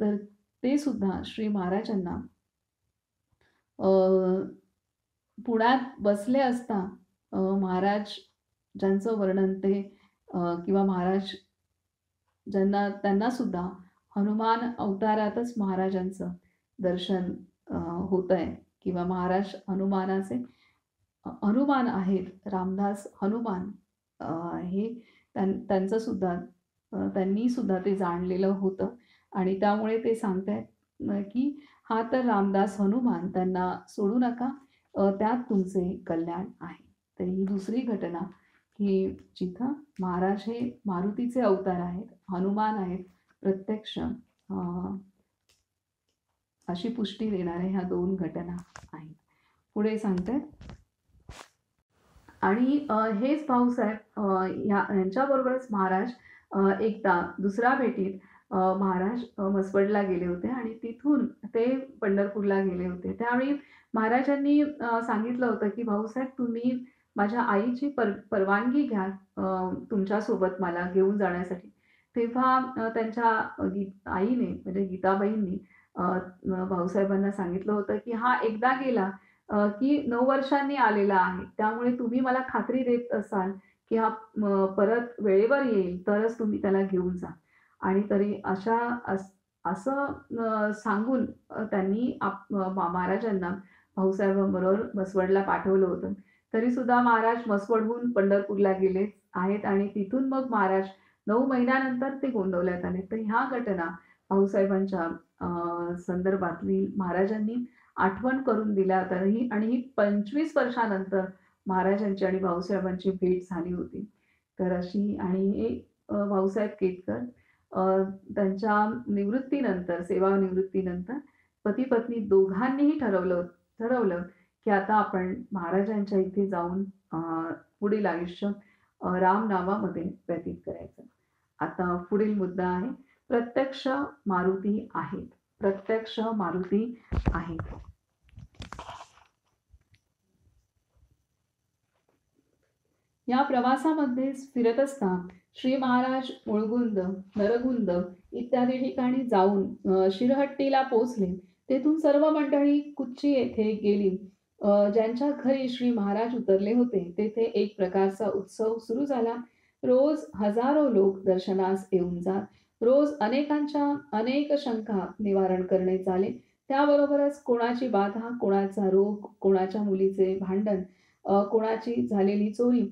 तर ते सुद्धा श्री महाराजांना पुण्यात बसले असता महाराज ज्यांचं वर्णन ते किंवा महाराज त्यांना सुद्धा हनुमान अवतारातच महाराजांचं दर्शन होत आहे किंवा महाराज हनुमान आहेत. रामदास हनुमान हे त्यांचं सुद्धा त्यांनी सुद्धा ते जाणलेलं होतं आणि त्यामुळे ते सांगतायत की हा तर रामदास हनुमान, त्यांना सोडू नका, त्यात तुमचे कल्याण आहे. तर ही दुसरी घटना की जिथं महाराज हे मारुतीचे अवतार आहेत, हनुमान आहेत, प्रत्यक्ष अशी पुष्टी देणाऱ्या ह्या दोन घटना आहेत. पुढे सांगते, आणि हेच भाऊसाहेब यांच्याबरोबरच महाराज एकदा दुसऱ्या भेटीत महाराज मसवडला गेले होते आणि तिथून ते पंढरपूरला गेले होते. त्यावेळी महाराजांनी सांगितलं होतं की भाऊसाहेब, तुम्ही माझ्या आईची परवानगी घ्या तुमच्यासोबत मला घेऊन जाण्यासाठी. तेव्हा त्यांच्या आईने म्हणजे गीताबाईंनी भाऊसाहेबांना सांगितलं होतं की हा एकदा गेला की 9 वर्षांनी आलेला आहे, त्यामुळे तुम्ही मला खात्री देत असाल की हा परत वेळेवर येईल तरच तुम्ही त्याला घेऊन जा. आणि तरी असं सांगून त्यांनी महाराजांना भाऊसाहेबांबरोबर मसवडला पाठवलं होतं. तरी सुद्धा महाराज मसवडहून पंढरपूरला गेले आहेत आणि तिथून मग महाराज 9 महिन्यानंतर ते गोंदवल्यात आले. तर ह्या घटना भाऊसाहेबांच्या संदर्भातली महाराजांनी आठवण करून दिल्या तरीही, आणि ही 25 वर्षानंतर महाराजांची आणि भाऊसाहेबांची भेट झाली होती. तर अशी, आणि हे भाऊसाहेब केतकर त्यांच्या निवृत्तीनंतर, सेवानिवृत्तीनंतर पती पत्नी दोघांनीही ठरवलं की आता आपण महाराजांच्या इथे जाऊन पुढील आयुष्य राम नामामध्ये व्यतीत करायचं. आता पुढील मुद्दा आहे, प्रत्यक्ष मारुती आहेत. प्रत्यक्ष मारुती आहेत. या प्रवासामध्ये फिरत असता श्री महाराज मुळगुंद, नरगुंद इत्यादी ठिकाणी जाऊन शिरहट्टीला पोचले. तेथून सर्व मंडळी कुच्ची येथे गेली. ज्यांच्या घरी श्री महाराज उतरले होते तेथे एक प्रकारचा उत्सव सुरू झाला. रोज हजारो लोक दर्शनास येऊन जात. रोज अनेकांच्या अनेक शंका निवारण करणे चाले. त्याबरोबरच कोणाची बाधा, कोणाचा रोग, कोणाच्या मुलीचे भांडण, कोणाची झालेली चोरी,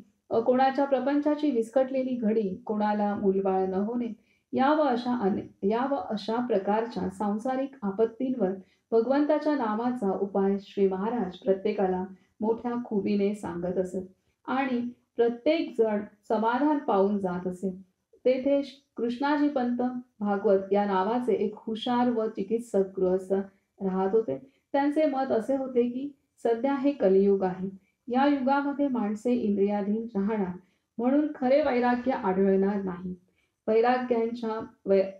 कोणाच्या प्रपंचाची विस्कटलेली घडी, कोणाला मूलबाळ न होणे, या व अशा प्रकारच्या सांसारिक आपत्तींवर भगवंताच्या नामाचा उपाय श्री महाराज प्रत्येकाला मोठ्या खुबीने सांगत असत आणि प्रत्येक जण समाधान पावून जात असे. तेथे कृष्णाजी पंत भागवत या नावाचे एक हुशार व चिकित्सक गृहस्थ राहत होते. त्यांचे मत असे होते की सध्या हे कलियुग आहे. या युगामध्ये माणसे इंद्रियाधीन राहणार, म्हणून खरे वैराग्य आढळणार नाही.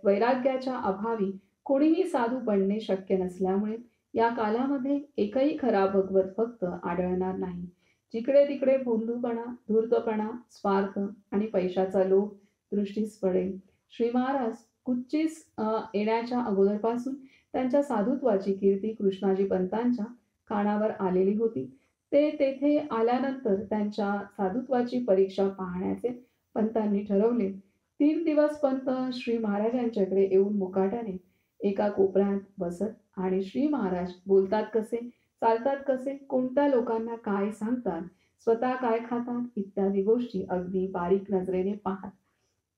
वैराग्याच्या अभावी कोणीही साधू बनणे शक्य नसल्यामुळे या कालामध्ये एकही खरा भगवत भक्त आढळणार नाही. जिकडे तिकडे भोंदूपणा, धूर्तपणा, स्वार्थ आणि पैशाचा लोभ दृष्टीस पडेल. श्री महाराज कुच्चीस येण्याच्या अगोदरपासून त्यांच्या साधुत्वाची कीर्ती कृष्णाजी पंतांच्या कानावर आलेली होती. ते तेथे आल्यानंतर त्यांच्या साधुत्वाची परीक्षा पाहण्याचे पंतांनी ठरवले. 3 दिवस पंत श्री महाराजांच्याकडे येऊन मुकाट्याने एका कोपऱ्यात बसत आणि श्री महाराज बोलतात कसे, चालतात कसे, कोणत्या लोकांना काय सांगतात, स्वतः काय खातात इत्यादी गोष्टी अगदी बारीक नजरेने पाहत.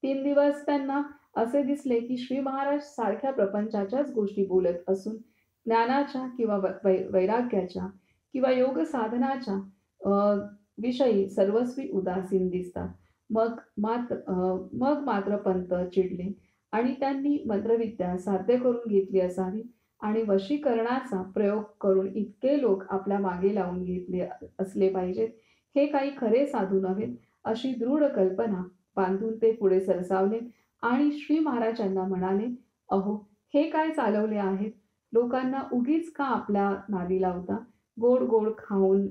3 दिवस त्यांना असे दिसले की श्री महाराज सारख्या प्रपंचाच्याच गोष्टी बोलत असून ज्ञानाच्या किंवा वैराग्याच्या किंवा योग साधनाच्या विषयी सर्वस्वी उदासीन दिसतात. मग मात्र पंत चिडले आणि त्यांनी मंत्रविद्या साध्य करून घेतली असावी आणि वशीकरणाचा प्रयोग करून इतके लोक आपल्या मागे लावून घेतले असले पाहिजेत, हे काही खरे साधू नव्हेत, अशी दृढ कल्पना बांधून ते पुढे सरसावले आणि श्री महाराजांना म्हणाले, अहो, हे काय चालवले आहेत? लोकांना उगीच का आपल्या नादी लावता? गोड गोड खाऊन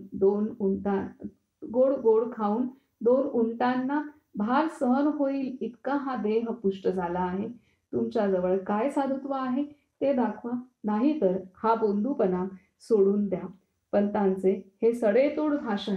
दोन उंटांना भार सहन होईल इतका हा देह पुष्ट झाला आहे. तुमच्याजवळ काय साधुत्व आहे ते दाखवा, नाहीतर हा बोंधूपणा सोडून द्या. पंतांचे हे सडेतोड भाषण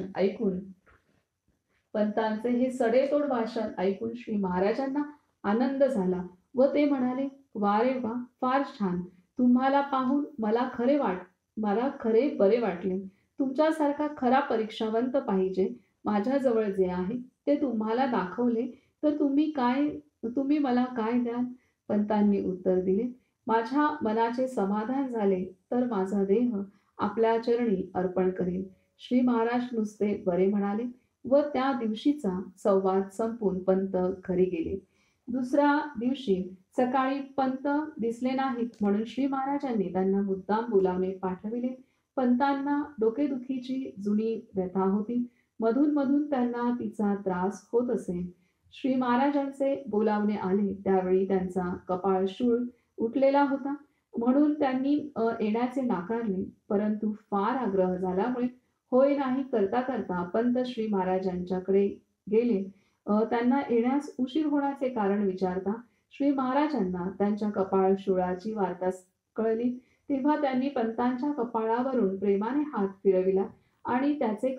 ऐकून श्री महाराजांना आनंद झाला व ते म्हणाले, वा रे वा, फार छान. तुम्हाला पाहून मला खरे बरे वाटले. तुमच्यासारखा खरा परीक्षावंत पाहिजे. माझ्याजवळ जे आहे ते तुम्हाला दाखवले तर तुम्ही मला काय द्याल? पंतांनी उत्तर दिले, माझ्या मनाचे समाधान झाले तर माझा देह आपल्या चरणी अर्पण करेल. श्री महाराज नुसते बरे म्हणाले व त्या दिवशीचा संवाद संपून पंत घरी गेले. दुसऱ्या दिवशी सकाळी पंत दिसले नाहीत म्हणून श्री महाराजांनी त्यांना मुद्दाम बोलावणे पाठविले. पंतांना डोकेदुखीची जुनी व्यथा होती. मधून मधून त्यांना तिचा त्रास होत असे. श्री महाराजांचे बोलावणे आले त्यावेळी त्यांचा कपाळ शूळ उठलेला होता म्हणून त्यांनी येण्याचे नाकारले. परंतु फार आग्रह झाल्यामुळे होय नाही करता करता पंत श्री महाराजांच्याकडे गेले. त्यांना येण्यास उशीर होण्याचे कारण विचारता श्री महाराजांना त्यांच्या कपाळ शूळाची वार्ता कळली. तेव्हा त्यांनी पंतांच्या कपाळावरून प्रेमाने हात फिरविला आणि त्यांचे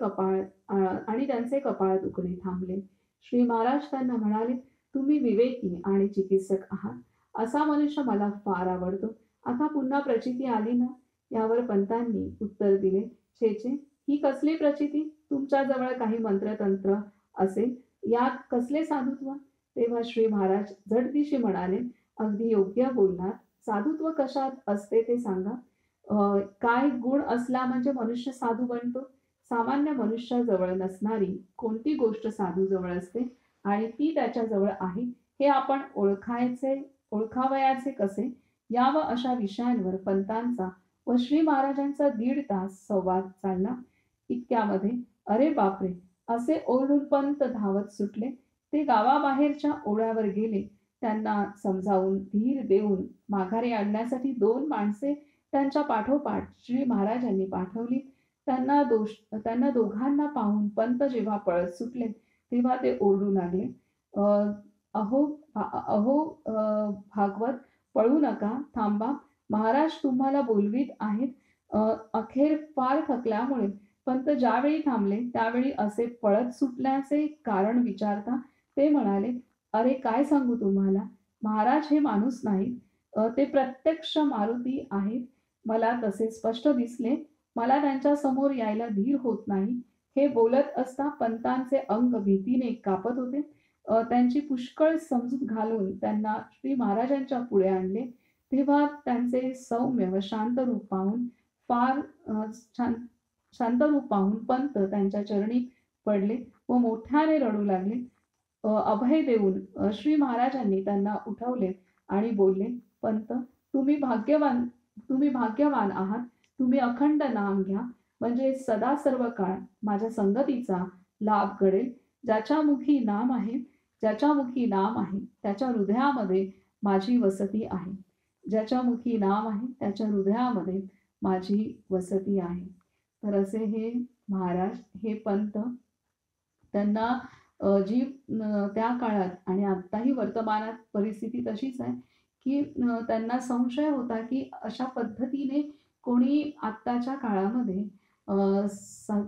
कपाळ दुखणे थांबले. श्री महाराज त्यांना म्हणाले, तुम्ही विवेकी आणि चिकित्सक आहात. असा मनुष्य मला फार आवडतो. आता पुन्हा प्रचिती आली ना? यावर पंतांनी उत्तर दिले, छे छे, ही कसली प्रचिती? तुमच्याजवळ काही मंत्रतंत्र असेल, यात कसले साधुत्व? तेव्हा श्री महाराज झटदिशी म्हणाले, अगदी योग्य बोललात. साधुत्व कशात असते ते सांगा. काय गुण असला म्हणजे मनुष्य साधू बनतो? सामान्य मनुष्याजवळ नसणारी कोणती गोष्ट साधूजवळ असते आणि ती त्याच्याजवळ आहे हे आपण ओळखावयाचे कसे? या व अशा विषयांवर पंतांचा व श्री महाराजांचा 1.5 तास संवाद चालला. इतक्यामध्ये अरे बापरे असे ओरडून पंत धावत सुटले. ते गावाबाहेरच्या ओढ्यावर गेले. त्यांना समजावून धीर देऊन माघारी आणण्यासाठी 2 माणसे त्यांच्या पाठोपाठ श्री महाराजांनी पाठवली. त्यांना दोघांना पाहून पंत जेव्हा पळत सुटले तेव्हा ते ओरडू लागले, "अ, अहो अहो भागवत, पळू नका, थांबा. महाराज तुम्हाला बोलवीत आहेत." अखेर फार थकल्यामुळे पंत ज्यावेळी थांबले त्यावेळी असे पळत सुटण्याचे कारण विचारता ते म्हणाले, "अरे काय सांगू तुम्हाला, महाराज हे माणूस नाहीत. ते प्रत्यक्ष मारुती आहेत. मला तसे स्पष्ट दिसले. मला त्यांच्या समोर यायला धीर होत नाही." हे बोलत असता पंतांचे अंग भीतीने कापत होते. त्यांची पुष्कळ समजूत घालून त्यांना श्री महाराजांच्या पुढे आणले. तेव्हा त्यांचे सौम्य व शांत रूप पाहून फार शांत शांत रूप पाहून पंत त्यांच्या चरणी पडले व मोठ्याने रडू लागले. अभय देऊन श्री महाराजांनी त्यांना उठवले आणि बोलले, "पंत, तुम्ही भाग्यवान तुम्ही भाग्यवान आहात. तुम्ही अखंड नाम घ्या, म्हणजे सदा सर्व काळ माझ्या संगतीचा लाभ घडेल. ज्याच्या मुखी नाम आहे, ज्याच्या मुखी नाम आहे, त्याच्या हृदयामध्ये माझी वसती आहे. ज्याच्या मुखी नाम आहे, त्याच्या हृदयामध्ये माझी वसती आहे." तर असे हे महाराज, हे पंत, त्यांना जी त्या काळात आणि आत्ताही वर्तमानात परिस्थिती तशीच आहे, की त्यांना संशय होता, की अशा पद्धतीने कोणी आत्ताच्या काळामध्ये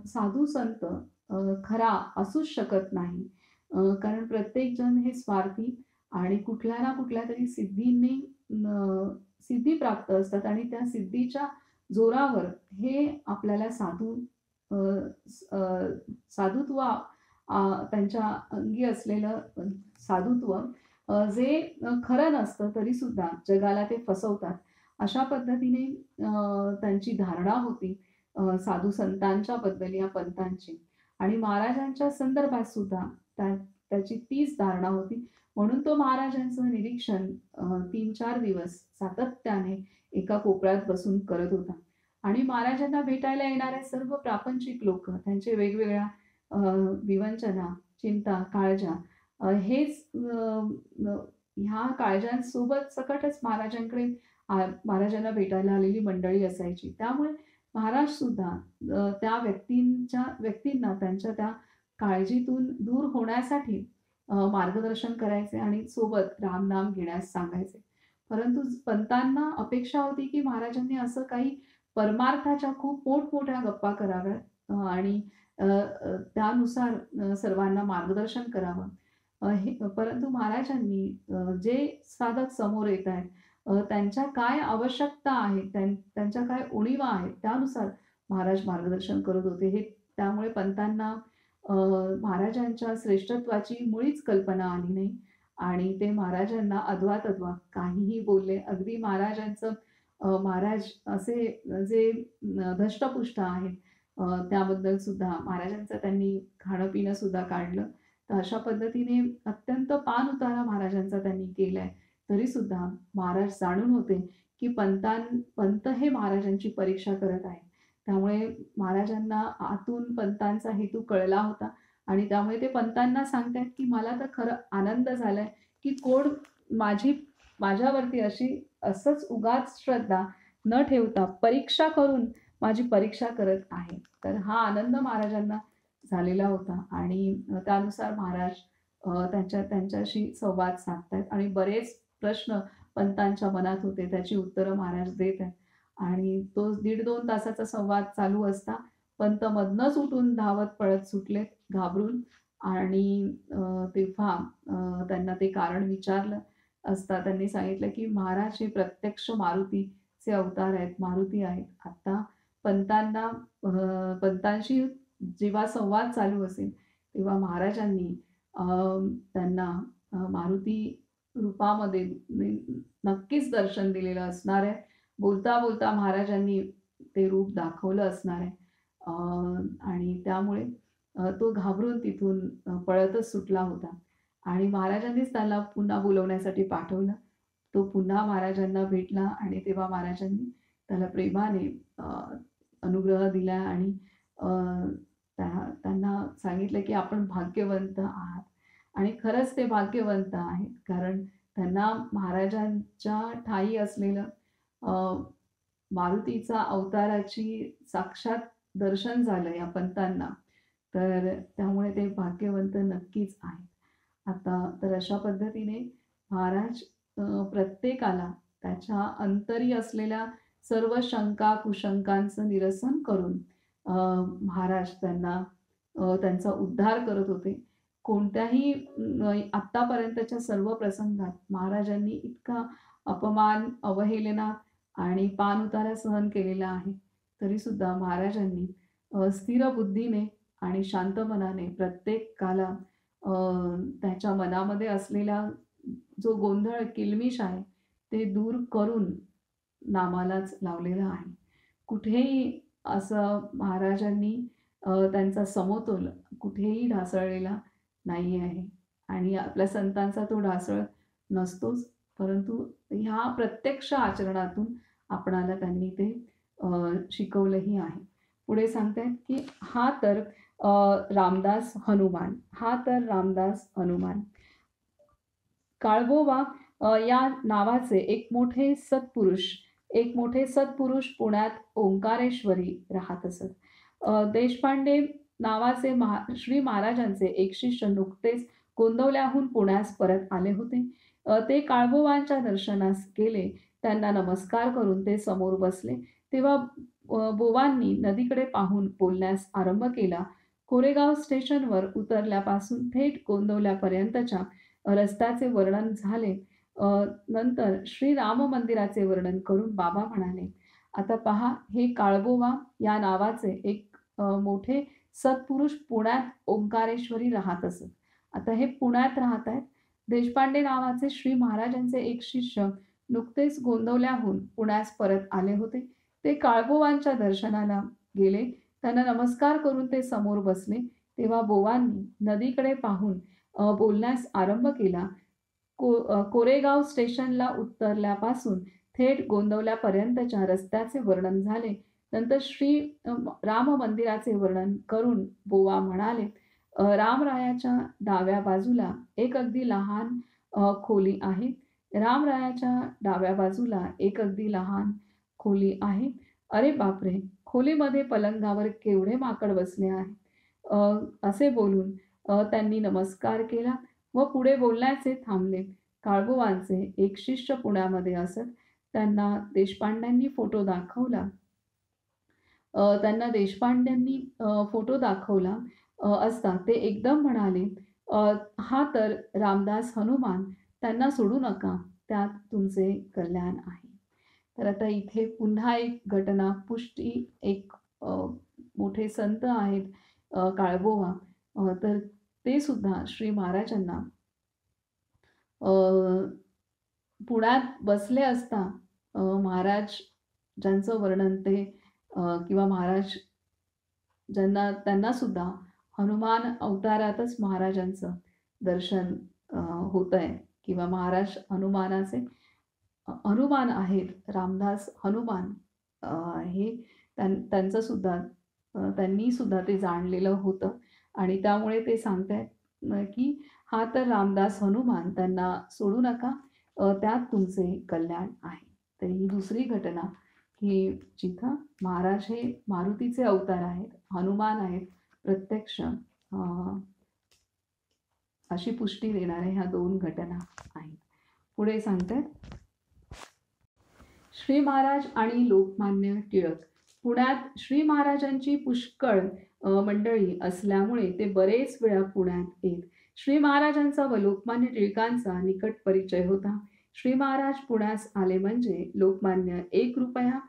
साधू संत खरा असूच शकत नाही. कारण प्रत्येकजण हे स्वार्थी आणि कुठल्या ना कुठल्यातरी सिद्धी प्राप्त असतात आणि त्या सिद्धीच्या जोरावर हे आपल्याला अ, साधुत्व त्यांच्या अंगी असलेलं साधुत्व जे खरं नसतं तरीसुद्धा जगाला ते फसवतात. अशा पद्धतीने त्यांची धारणा होती साधू संतांच्या बद्दल या पंथांची आणि महाराजांच्या संदर्भात सुद्धा त्याची तीच धारणा होती. म्हणून तो महाराजांचं निरीक्षण 3-4 दिवस सातत्याने एका कोपऱ्यात बसून करत होता. आणि महाराजांना भेटायला येणारे सर्व प्रापंचिक लोकं त्यांचे वेगवेगळ्या अ, विवंचना, चिंता, काळजा हेच ह्या काळजांसोबत सकटच महाराजांकडे महाराजांना भेटायला आलेली मंडळी असायची. त्यामुळे महाराज सुद्धा व्यक्तींना त्यांच्या त्या काळजीतून दूर होण्यासाठी मार्गदर्शन करायचे आणि सोबत रामनाम घेण्यास सांगायचे. परंतु पंतांना अपेक्षा होती, की महाराजांनी असं काही परमार्थाच्या खूप मोठमोठ्या गप्पा कराव्यात आणि त्यानुसार सर्वांना मार्गदर्शन करावं. परंतु महाराजांनी जे साधक समोर येत आहेत त्यांच्या काय आवश्यकता आहेत, त्यांच्या काय उणिवा आहेत, त्यानुसार महाराज मार्गदर्शन करत होते. त्यामुळे पंतांना महाराजांच्या श्रेष्ठत्वाची मुळीच कल्पना आली नाही आणि ते महाराजांना अथवा काहीही बोलले. अगदी महाराज असे जे धष्टपुष्ट आहेत त्याबद्दल सुद्धा महाराजांचं त्यांनी खाणं-पिणं सुद्धा काढलं. तर अशा पद्धतीने अत्यंत पाणउतारा महाराजांचा त्यांनी केलाय. तरीसुद्धा महाराज जाणून होते, की पंत हे महाराजांची परीक्षा करत आहेत. त्यामुळे महाराजांना आतून पंतांचा हेतू कळला होता आणि त्यामुळे ते पंतांना सांगतायत, की "मला तर खरं आनंद झालाय, की कोण माझ्यावरती असंच उगाच श्रद्धा न ठेवता परीक्षा करून माझी परीक्षा करत आहे." तर हा आनंद महाराजांना झालेला होता आणि त्यानुसार महाराज त्यांच्याशी संवाद साधतायत आणि बरेच प्रश्न पंतांच्या मनात होते त्याची उत्तरं महाराज देत आहेत आणि तो 1.5-2 तासाचा संवाद चालू असता पंत मधनंच उठून धावत पळत सुटलेत घाबरून आणि तेव्हा त्यांना ते कारण विचारलं असता त्यांनी सांगितलं, की "महाराज हे प्रत्यक्ष मारुतीचे अवतार आहेत, मारुती आहेत." आता पंतांशी जेव्हा संवाद चालू असेल, तेव्हा महाराजांनी त्यांना मारुती रूपामध्ये नक्कीच दर्शन दिलेलं असणार आहे. बोलता बोलता महाराजांनी ते रूप दाखवलं असणार आहे. आणि त्यामुळे तो घाबरून तिथून पळतच सुटला होता आणि महाराजांनीच त्याला पुन्हा बोलवण्यासाठी पाठवलं. तो पुन्हा महाराजांना भेटला आणि तेव्हा महाराजांनी त्याला प्रेमाने अनुग्रह दिला आणि अ, त्यांना सांगितलं, की "आपण भाग्यवंत आहात." आणि खरंच ते भाग्यवंत आहेत. कारण त्यांना महाराजांच्या ठायी असलेलं अ, मारुतीचा अवताराची साक्षात दर्शन झालं या पंतांना. तर त्यामुळे ते भाग्यवंत नक्कीच आहेत. आता तर अशा पद्धतीने महाराज प्रत्येकाला त्याच्या अंतरी असलेल्या सर्व शंका कुशंकांचं निरसन करून महाराज त्यांना त्यांचा उद्धार करत होते. कोणत्याही आत्तापर्यंतच्या सर्व प्रसंगात महाराजांनी इतका अपमान, अवहेलना आणि पाणउतारा सहन केलेला आहे. तरीसुद्धा महाराजांनी स्थिर बुद्धीने आणि शांत मनाने प्रत्येकाला त्याच्या मनामध्ये असलेला जो गोंधळ, किलबिश आहे, ते दूर करून नामालाच लावलेला आहे. कुठेही असं महाराजांनी त्यांचा समतोल कुठेही ढासळलेला नाही आहे आणि आपल्या संतांचा तो ढासळ नसतोच. परंतु ह्या प्रत्यक्ष आचरणातून आपणाला त्यांनी ते शिकवलंही आहे. पुढे सांगतायत की हा तर रामदास हनुमान, हा तर रामदास हनुमान. काळभोवा या नावाचे एक मोठे सत्पुरुष पुण्यात ओंकारेश्वरी राहत असत. देशपांडे नावाचे श्री महाराजांचे एक शिष्य नुकतेच गोंदवल्याहून पुण्यास परत आले होते. ते काळभोवांच्या दर्शनास गेले. त्यांना नमस्कार करून ते समोर बसले. तेव्हा बोवांनी नदीकडे पाहून बोलण्यास आरंभ केला. कोरेगाव स्टेशनवर उतरल्यापासून थेट गोंदवल्यापर्यंतच्या रस्त्याचे वर्णन झाले. नंतर श्रीराम मंदिराचे वर्णन करून बाबा म्हणाले, आता पहा, हे काळभोवा या नावाचे एक मोठे सत्पुरुष पुण्यात ओंकारेश्वरी राहत असत. आता हे पुण्यात राहत आहेत. देशपांडे नावाचे श्री महाराजांचे एक शिष्य नुकतेच गोंदवल्याहून पुण्यास परत आले होते. ते काळभोवांच्या दर्शनाला गेले. त्यांना नमस्कार करून ते समोर बसले. तेव्हा बोवांनी नदीकडे पाहून बोलण्यास आरंभ केला. कोरेगाव स्टेशनला उतरल्यापासून थेट गोंदवल्यापर्यंतच्या रस्त्याचे वर्णन झाले. नंतर श्री राम मंदिराचे वर्णन करून बोवा म्हणाले, रामरायाच्या डाव्या बाजूला एक अगदी लहान खोली आहे. रामरायाच्या डाव्या बाजूला एक अगदी लहान खोली आहे. अरे बापरे, खोलीमध्ये पलंगावर केवढे माकड बसले आहे. असे बोलून त्यांनी नमस्कार केला व पुढे बोलण्याचे थांबले. काळभोवांचे एक शिष्य पुण्यामध्ये असत. त्यांना देशपांड्यांनी फोटो दाखवला असता ते एकदम म्हणाले, हा तर रामदास हनुमान, त्यांना सोडू नका, त्यात तुमचे कल्याण आहे. तर आता इथे पुन्हा एक घटना पुष्टी, एक मोठे संत आहेत काळभोवा, तर ते सुद्धा श्री महाराजांना पुण्यात बसले असता महाराज ज्यांचं वर्णन ते किंवा महाराज त्यांना सुद्धा हनुमान अवतारातच महाराजांचं दर्शन होत आहे किंवा महाराज हनुमान आहेत. रामदास हनुमान हे त्यांचं सुद्धा त्यांनी सुद्धा ते जाणलेलं होतं आणि त्यामुळे ते सांगतायत की हा तर रामदास हनुमान, त्यांना सोडू नका, त्यात तुमचे कल्याण आहे. तर ही दुसरी घटना की जिथं महाराज हे मारुतीचे अवतार आहेत, हनुमान आहेत, प्रत्यक्ष अशी पुष्टी देणाऱ्या ह्या दोन घटना आहेत. पुढे सांगतात, श्री महाराज आणि लोकमान्य टिळक. पुण्यात श्री महाराजांची पुष्कळ मंडळी असल्यामुळे ते बरेच वेळा पुण्यात येत. श्री महाराजांचा व लोकमान्य टिळकांचा निकट परिचय होता. श्री महाराज पुण्यास आले म्हणजे लोकमान्य 1 रुपया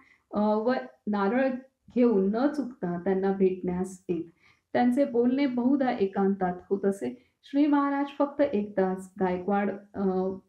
व नारळ घेऊन न चुकता त्यांना भेटण्यास येत. त्यांचे बोलणे बहुधा एकांतात होत असे. श्री महाराज फक्त एकदाच गायकवाड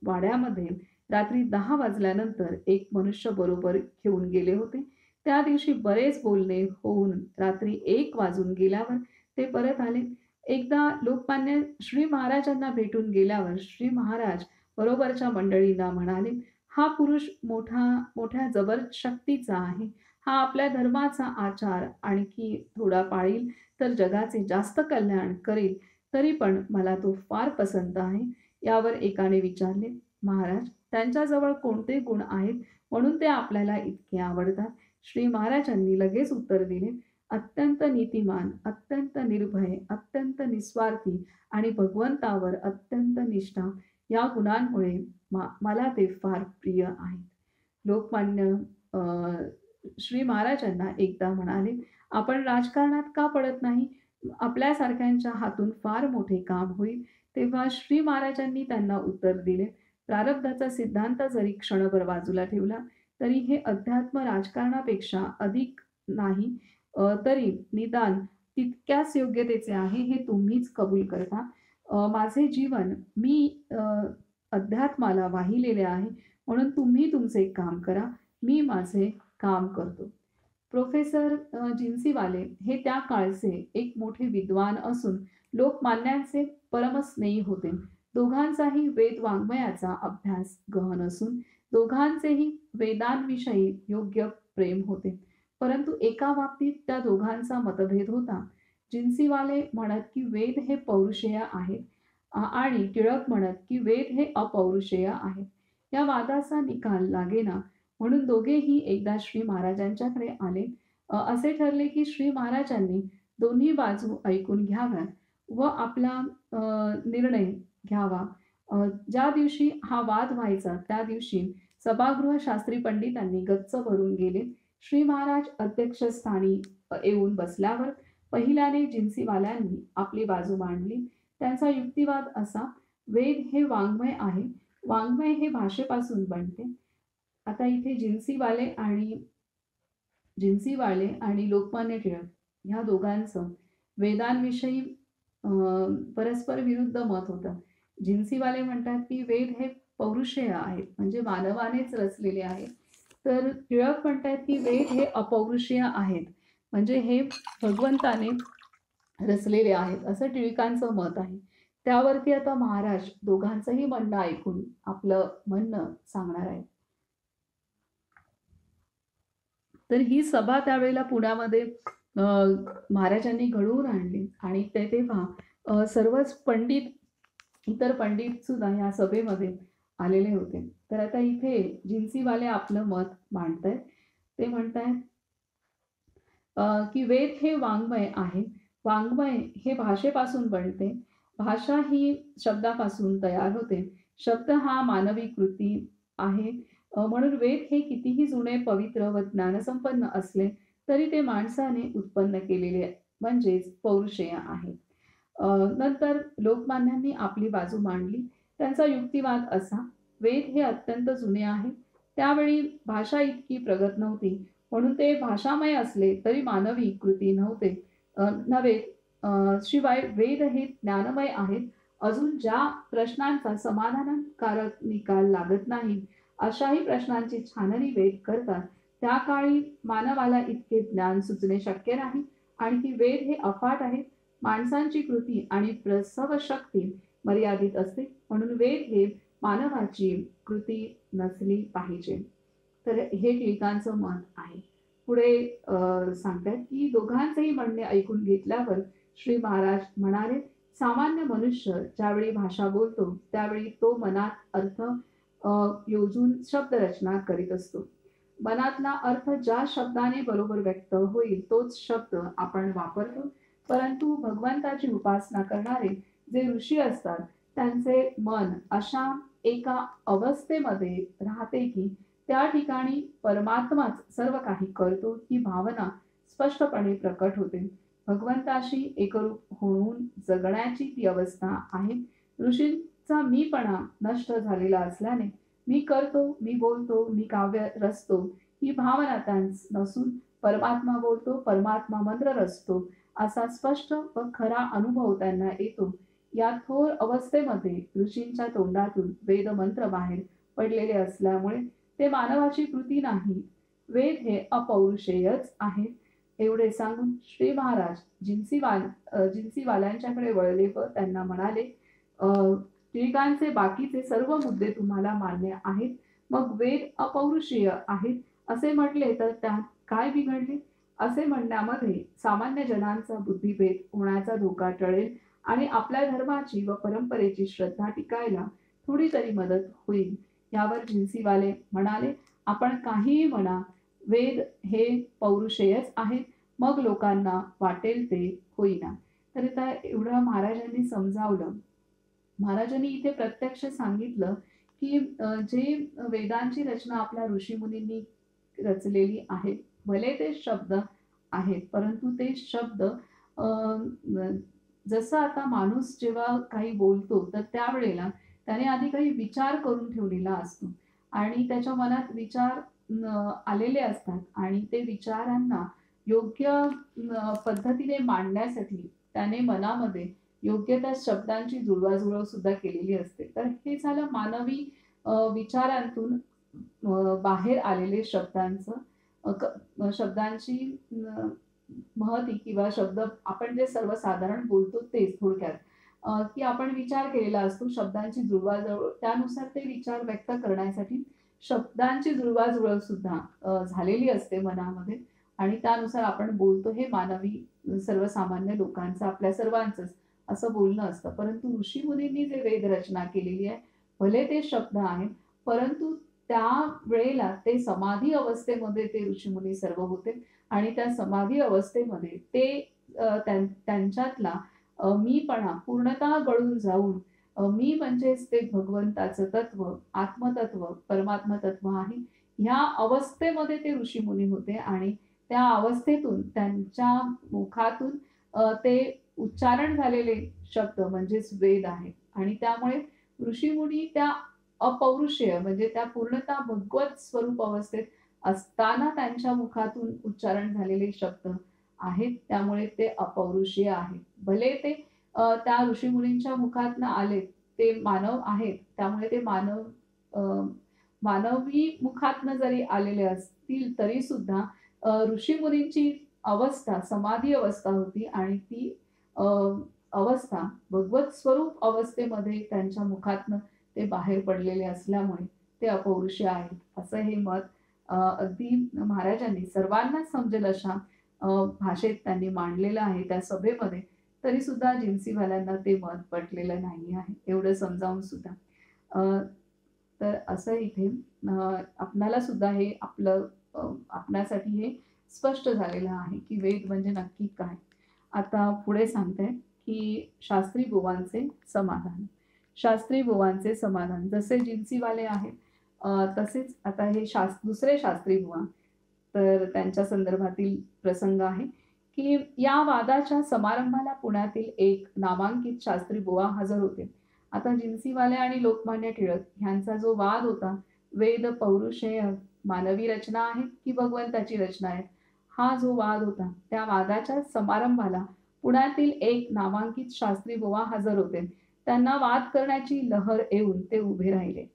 वाड्यामध्ये रात्री 10 वाजल्यानंतर एक मनुष्य बरोबर घेऊन गेले होते. त्या दिवशी बरेच बोलणे होऊन रात्री 1 वाजून गेल्यावर ते परत आले. एकदा लोकमान्य श्री महाराजांना भेटून गेल्यावर श्री महाराज बरोबरच्या मंडळींना म्हणाले, हा पुरुष मोठ्या जबरशक्तीचा आहे. हा आपल्या धर्माचा आचार आणखी थोडा पाळील तर जगाचे जास्त कल्याण करेल. तरी पण मला तो फार पसंत आहे. यावर एकाने विचारले, महाराज, त्यांच्याजवळ कोणते गुण आहेत म्हणून ते आपल्याला इतके आवडतात? श्री महाराजांनी लगेच उत्तर दिले, अत्यंत नीतिमान, अत्यंत निर्भय, अत्यंत निस्वार्थी आणि भगवंतावर अत्यंत निष्ठा या गुणांमुळे मला ते फार प्रिय आहेत. लोकमान्य अ, श्री महाराजांना एकदा म्हणाले, "आपण राजकारणात का पडत नाही? आपल्यासारख्यांच्या हातून फार मोठे काम होईल." तेव्हा श्री महाराजांनी त्यांना उत्तर दिले, "प्रारब्धाचा सिद्धांत जरी क्षणभर बाजूला ठेवला, तरी हे अध्यात्म राजकारणापेक्षा अधिक नाही तरी निदान तितक्याच योग्यतेचे आहे हे तुम्हीच कबूल करता. माझे जीवन मी अध्यात्माला वाहिलेले आहे, म्हणून तुम्ही तुमचे काम करा, मी माझे काम करतो." प्रोफेसर जिन्सीवाले हे त्या काळचे एक मोठे विद्वान असून लोकमान्यांचे परमस्नेही होते. दोघांचाही वेद वाङ्मयाचा अभ्यास गहन असून दोघांचेही वेदांविषयी योग्य प्रेम होते. परंतु एका बाबतीत त्या दोघांचा मतभेद होता. जिन्सीवाले म्हणत की वेद हे पौरुषेय आहेत आणि टिळक म्हणत की वेद हे अपौरुषेय आहेत. या वादाचा निकाल लागेना म्हणून दोघेही एकदा श्री महाराजांच्याकडे आले. असे ठरले की श्री महाराजांनी दोन्ही बाजू ऐकून घ्याव्यात व आपला निर्णय घ्यावा. ज्या दिवशी हा वाद व्हायचा त्या दिवशी सभागृह शास्त्री पंडितांनी गच्च भरून गेले. श्री महाराज अध्यक्षस्थानी येऊन बसल्यावर पहिल्याने जिन्सीवाल्यांनी आपली बाजू मांडली. त्यांचा युक्तिवाद असा, वेद हे वाङ्मय आहे, वाङ्मय हे भाषेपासून बनते. आता इथे जिन्सीवाले आणि लोकमान्य टिळक ह्या दोघांचं वेदांविषयी परस्पर विरुद्ध मत होतं. जिन्सीवाले म्हणतात की वेद हे पौरुषेय आहेत, म्हणजे मानवानेच रचलेले आहेत. तर टिळक म्हणतात की वेद हे अपौरुषेय आहेत, म्हणजे हे भगवंताने रचलेले आहेत, असं टिळकांचं मत आहे. त्यावरती आता महाराज दोघांचंही म्हणणं ऐकून आपलं म्हणणं सांगणार आहे. तर ही सभा त्यावेळेला पुण्यामध्ये महाराजांनी घडवून आणली आणि तेव्हा सर्वच इतर पंडित सुद्धा या सभेमध्ये आलेले होते. तर आता इथे जिन्सीवाले आपलं मत मांडतायत. ते म्हणतायत की वेद हे वाङ्मय आहे, वाङ्मय हे भाषेपासून बनते, भाषा ही शब्दापासून तयार होते, शब्द हा मानवी कृती आहे. म्हणून वेद हे कितीही जुने, पवित्र व ज्ञानसंपन्न असले तरी ते माणसाने उत्पन्न केलेले म्हणजेच पौरुषेय आहे. नंतर लोकमान्यांनी आपली बाजू मांडली. त्यांचा युक्तिवाद असा, वेद हे अत्यंत जुने आहे, त्यावेळी भाषा इतकी प्रगत नव्हती, म्हणून ते भाषामय असले तरी मानवी कृती नव्हे. शिवाय वेद हे ज्ञानमय आहेत. अजून ज्या प्रश्नांचा समाधानकारक निकाल लागत नाही अशाही प्रश्नांची छाननी वेद करतात. त्या काळी मानवाला इतके ज्ञान सुचणे शक्य नाही. आणखी वेद हे अफाट आहेत. माणसांची कृती आणि प्रसव शक्ती मर्यादित असते, म्हणून वेद हे मानवाची कृती नसली पाहिजे. तर हे टिळकांचं मत आहे. पुढे सांगतात की दोघांचेही म्हणणे ऐकून घेतल्यावर श्री महाराज म्हणाले, सामान्य मनुष्य ज्यावेळी भाषा बोलतो त्यावेळी तो मनात अर्थ योजून शब्दरचना करीत असतो. मनातला अर्थ ज्या शब्दाने बरोबर व्यक्त होईल तोच शब्द आपण वापरतो. परंतु भगवंताची उपासना करणारे जे ऋषी असतात त्यांचे मन अशा एका अवस्थेमध्ये राहते की त्या ठिकाणी परमात्माच सर्व काही करतो ही भावना स्पष्टपणे प्रकट होते. भगवंताशी एकरूप होऊन जगण्याची ती अवस्था आहे. ऋषींचा मीपणा नष्ट झालेला असल्याने मी करतो, मी बोलतो, मी काव्य रचतो ही भावना त्यांस नसून परमात्मा बोलतो, परमात्मा मंत्र रचतो असा स्पष्ट व खरा अनुभव त्यांना येतो. या थोर अवस्थेमध्ये ऋषींच्या तोंडातून वेद मंत्र बाहेर पडलेले असल्यामुळे ते मानवाची कृती नाही, वेद हे अपौरुषेयच आहेत. एवढे सांगून श्री महाराज जिन्सीवाल्यांच्याकडे वळले व त्यांना म्हणाले, टिळकांचे बाकीचे सर्व मुद्दे तुम्हाला मान्य आहेत, मग वेद अपौरुषेय आहेत असे म्हटले तर त्यात काय बिघडले? असे म्हणण्यामध्ये सामान्य जनांचा बुद्धिभेद होण्याचा धोका टळेल आणि आपल्या धर्माची व परंपरेची श्रद्धा टिकायला थोडी तरी मदत होईल. यावर जिन्सीवाले म्हणाले, आपण काहीही म्हणा, वेद हे पौरुषेयच आहेत, मग लोकांना वाटेल ते होईना. तर आता एवढं महाराजांनी समजावलं. महाराजांनी इथे प्रत्यक्ष सांगितलं, की जे वेदांची रचना आपल्या ऋषीमुनींनी रचलेली आहे, भले ते शब्द आहेत, परंतु ते शब्द जसं आता माणूस जेव्हा काही बोलतो, तर त्यावेळेला त्याने आधी काही विचार करून ठेवलेला असतो आणि त्याच्या मनात विचार आलेले असतात आणि ते विचारांना योग्य पद्धतीने मांडण्यासाठी त्याने मनामध्ये योग्य त्या शब्दांची जुळवाजुळव सुद्धा केलेली असते. तर हे झालं मानवी विचारांतून बाहेर आलेले शब्दांची महती किंवा शब्द आपण जे सर्वसाधारण बोलतो तेच थोडक्यात. की आपण विचार केलेला असतो शब्दांची जुळवाजुळव त्यानुसार ते विचार व्यक्त करण्यासाठी शब्दांची जुळवाजुळव सुद्धा झालेली असते मनामध्ये आणि त्यानुसार आपण बोलतो. हे मानवी सर्वसामान्य लोकांचं आपल्या सर्वांचंच असं बोलणं असतं. परंतु ऋषीमुनींनी जे वेद रचना केलेली आहे, भले ते शब्द आहेत, परंतु त्यावेळेला ते समाधी अवस्थेमध्ये ते ऋषीमुनी सर्व होते आणि त्या समाधी अवस्थेमध्ये ते त्यांच्यातला मीपणा पूर्णतः गळून जाऊन मी म्हणजेच ते भगवंताचं तत्व, आत्मतत्व, परमात्मा तत्व आहे. ह्या अवस्थेमध्ये ते ऋषीमुनी होते आणि त्या अवस्थेतून त्यांच्या मुखातून ते उच्चारण झालेले शब्द म्हणजेच वेद आहेत आणि त्यामुळे ऋषीमुनी त्या अपौरुषेय म्हणजे त्या पूर्णतः भगवत स्वरूप अवस्थेत असताना त्यांच्या मुखातून उच्चारण झालेले शब्द आहेत. त्यामुळे ते अपौरुषीय आहेत. भले ते त्या ऋषीमुनींच्या मुखातनं आलेत, ते मानव आहेत. त्यामुळे ते मानवी मुखातनं जरी आलेले असतील तरी सुद्धा ऋषीमुनींची अवस्था समाधी अवस्था होती आणि ती अ, अवस्था भगवत स्वरूप अवस्थेमध्ये त्यांच्या मुखातनं ते बाहेर पडलेले असल्यामुळे ते अपौरुषीय आहेत. असं हे मत अगदी महाराजांनी सर्वांना समजेल अशा भाषेत त्यांनी मांडलेलं आहे त्या सभेमध्ये. तरी सुद्धा जिन्सीवाल्यांना ते मत पटलेलं नाही आहे. एवढं समजावून सुद्धा. अ, तर असं इथे आपणाला सुद्धा हे आपणासाठी हे स्पष्ट झालेलं आहे, की वेद म्हणजे नक्की काय? आता पुढे सांगते, की शास्त्री बुवांचे समाधान. शास्त्री बुवांचे समाधान. जसे जिन्सीवाले आहेत, तसेच आता हे दुसरे शास्त्री बुवा. तर त्यांच्या संदर्भातील प्रसंग आहे, की या वादाच्या समारंभाला पुण्यातील एक नामांकित शास्त्री बुवा हजर होते. आता जिन्सीवाले आणि लोकमान्य टिळक ह्यांचा जो वाद होता, वेद पौरुषेय मानवी रचना आहेत की भगवंताची रचना आहे, हा जो वाद होता, त्या वादाच्या समारंभाला पुण्यातील एक नामांकित शास्त्री बुवा हजर होते. त्यांना वाद करण्याची लहर येऊन ते उभे राहिले.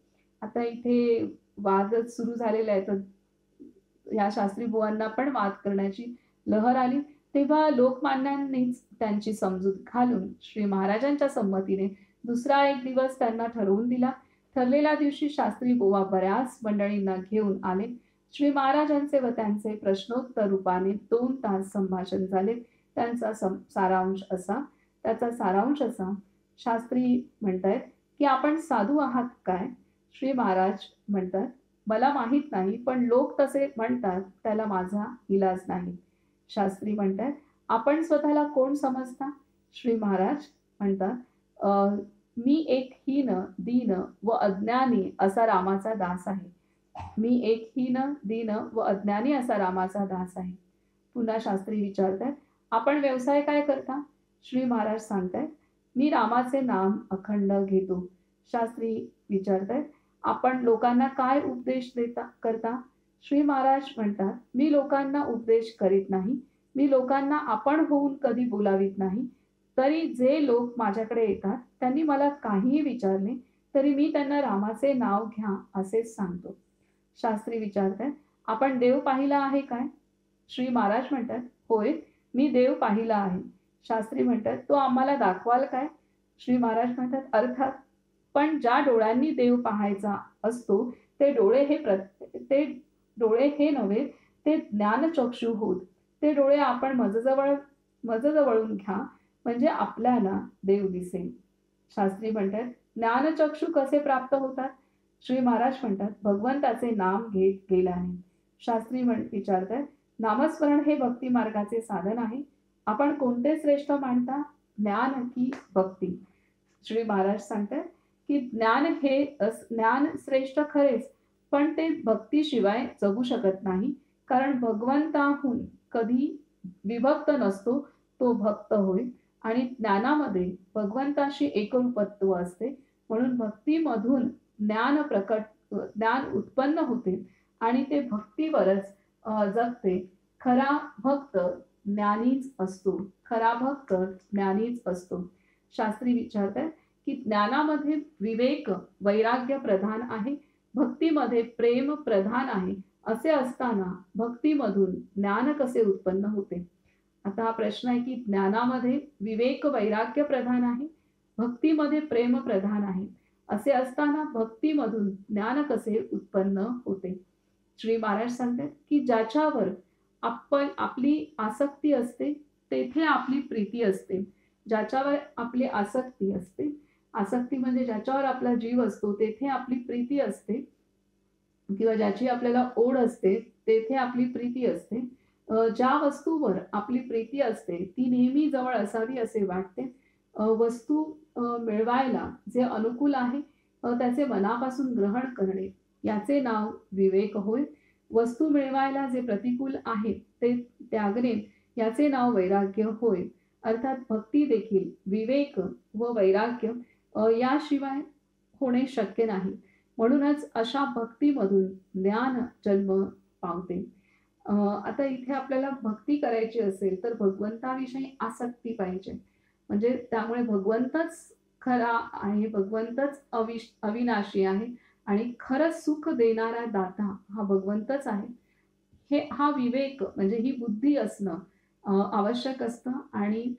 आता इथे वादच सुरू झालेला आहे, तर या शास्त्री बुवांना पण वाद करण्याची लहर आली. तेव्हा लोकमान्यांनीच त्यांची समजूत घालून श्री महाराजांच्या संमतीने दुसरा एक दिवस त्यांना ठरवून दिला. ठरलेल्या दिवशी शास्त्री बुवा बऱ्याच मंडळींना घेऊन आले. श्री महाराजांचे व त्यांचे प्रश्नोत्तर रूपाने 2 तास संभाषण झाले. त्याचा सारांश असा, शास्त्री म्हणतायत, की आपण साधू आहात काय? श्री महाराज म्हणतात, मला माहीत नाही, पण लोक तसे म्हणतात, त्याला माझा इलाज नाही. शास्त्री म्हणतात, आपण स्वतःला कोण समजता? श्री महाराज म्हणतात, मी एक हीन, दीन व अज्ञानी असा रामाचा दास आहे. मी एक हीन, दीन व अज्ञानी असा रामाचा दास आहे. पुन्हा शास्त्री विचारतात, आपण व्यवसाय काय करता? श्री महाराज सांगतायत, मी रामाचे नाम अखंड घेतो. शास्त्री विचारतायत, आपण लोकांना काय उपदेश करता? श्री महाराज म्हणतात, मी लोकांना उपदेश करीत नाही. मी लोकांना आपण होऊन कधी बोलावीत नाही. तरी जे लोक माझ्याकडे येतात त्यांनी मला काहीही विचारले तरी मी त्यांना रामाचे नाव घ्या असेच सांगतो. शास्त्री विचारतात, आपण देव पाहिला आहे काय? श्री महाराज म्हणतात, होय, मी देव पाहिला आहे. शास्त्री म्हणतात, तो आम्हाला दाखवाल काय? श्री महाराज म्हणतात, अर्थात, पण ज्या डोळ्यांनी देव पाहायचा असतो ते डोळे हे नव्हे, ते ज्ञानचक्षु होत. ते डोळे आपण मजजवळून घ्या, म्हणजे आपल्याला देव दिसेल. शास्त्री म्हणतात, ज्ञानचक्षु कसे प्राप्त होतात? श्री महाराज म्हणतात, भगवंताचे नाम घेत गेल्याने. शास्त्री विचारतात, नामस्मरण हे भक्ती मार्गाचे साधन आहे. आपण कोणते श्रेष्ठ मानता, ज्ञान की भक्ती? श्री महाराज सांगतात की ज्ञान श्रेष्ठ खरेच, पण ते भक्तीशिवाय जगू शकत नाही. कारण भगवंताहून कधी विभक्त नसतो, तो भक्त होय. आणि ज्ञानामध्ये भगवंताशी एकरूपत्व असते. म्हणून भक्तीमधून ज्ञान उत्पन्न होते आणि ते भक्तीवरच जगते. खरा भक्त ज्ञानीच असतो. खरा भक्त ज्ञानीच असतो. शास्त्री विचारतात की ज्ञानामध्ये विवेक वैराग्य प्रधान आहे, भक्तीमध्ये प्रेम प्रधान आहे. असे असताना भक्तीमधून ज्ञान कसे उत्पन्न होते? आता हा प्रश्न आहे की ज्ञानामध्ये विवेक वैराग्य प्रधान आहे, भक्तीमध्ये प्रेम प्रधान आहे. असे असताना भक्तीमधून ज्ञान कसे उत्पन्न होते? श्री महाराज सांगतात की ज्याच्यावर आपली आसक्ती असते तेथे आपली प्रीती असते. ज्याच्यावर आपली आसक्ती असते, आसक्ती म्हणजे ज्याच्यावर आपला जीव असतो तेथे आपली प्रीती असते, किंवा ज्याची आपल्याला ओढ असते तेथे आपली प्रीती असते. ज्या वस्तूवर आपली प्रीती असते ती नेहमी जवळ असावी असे वाटते. वस्तू मिळवायला जे अनुकूल आहे त्याचे मनापासून ग्रहण करणे याचे नाव विवेक होय. वस्तू मिळवायला जे प्रतिकूल आहे ते त्यागणे याचे नाव वैराग्य होय. अर्थात भक्ती देखील विवेक व वैराग्य याशिवाय होणे शक्य नाही. म्हणूनच अशा भक्तीमधून ज्ञान जन्म पावते. आता इथे आपल्याला भक्ती करायची असेल तर भगवंताविषयी आसक्ती पाहिजे. म्हणजे त्यामुळे भगवंतच खरा आहे, भगवंतच अविनाशी आहे आणि खरंच सुख देणारा दाता हा भगवंतच आहे. हा विवेक म्हणजे ही बुद्धी असणं आवश्यक असतं. आणि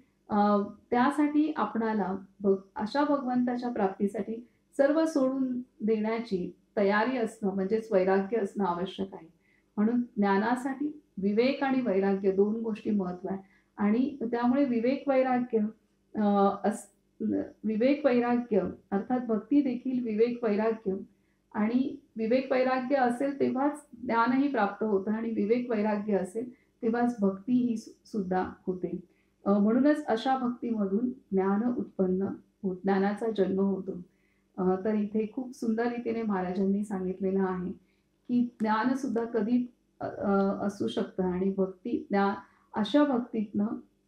त्यासाठी आपणाला अशा भगवंताच्या प्राप्तीसाठी सर्व सोडून देण्याची तयारी असणं म्हणजेच वैराग्य असणं आवश्यक आहे. म्हणून ज्ञानासाठी विवेक आणि वैराग्य दोन गोष्टी महत्त्व आहे. आणि त्यामुळे विवेक वैराग्य अर्थात भक्ती देखील विवेक वैराग्य, आणि विवेक वैराग्य असेल तेव्हाच ज्ञानही प्राप्त होतं आणि विवेक वैराग्य असेल तेव्हाच भक्ती ही सुद्धा होते. म्हणूनच अशा भक्तीमधून ज्ञानाचा जन्म होतो. तर इथे खूप सुंदर रीतीने महाराजांनी सांगितलेलं आहे की ज्ञान सुद्धा कधी असू शकतं आणि अशा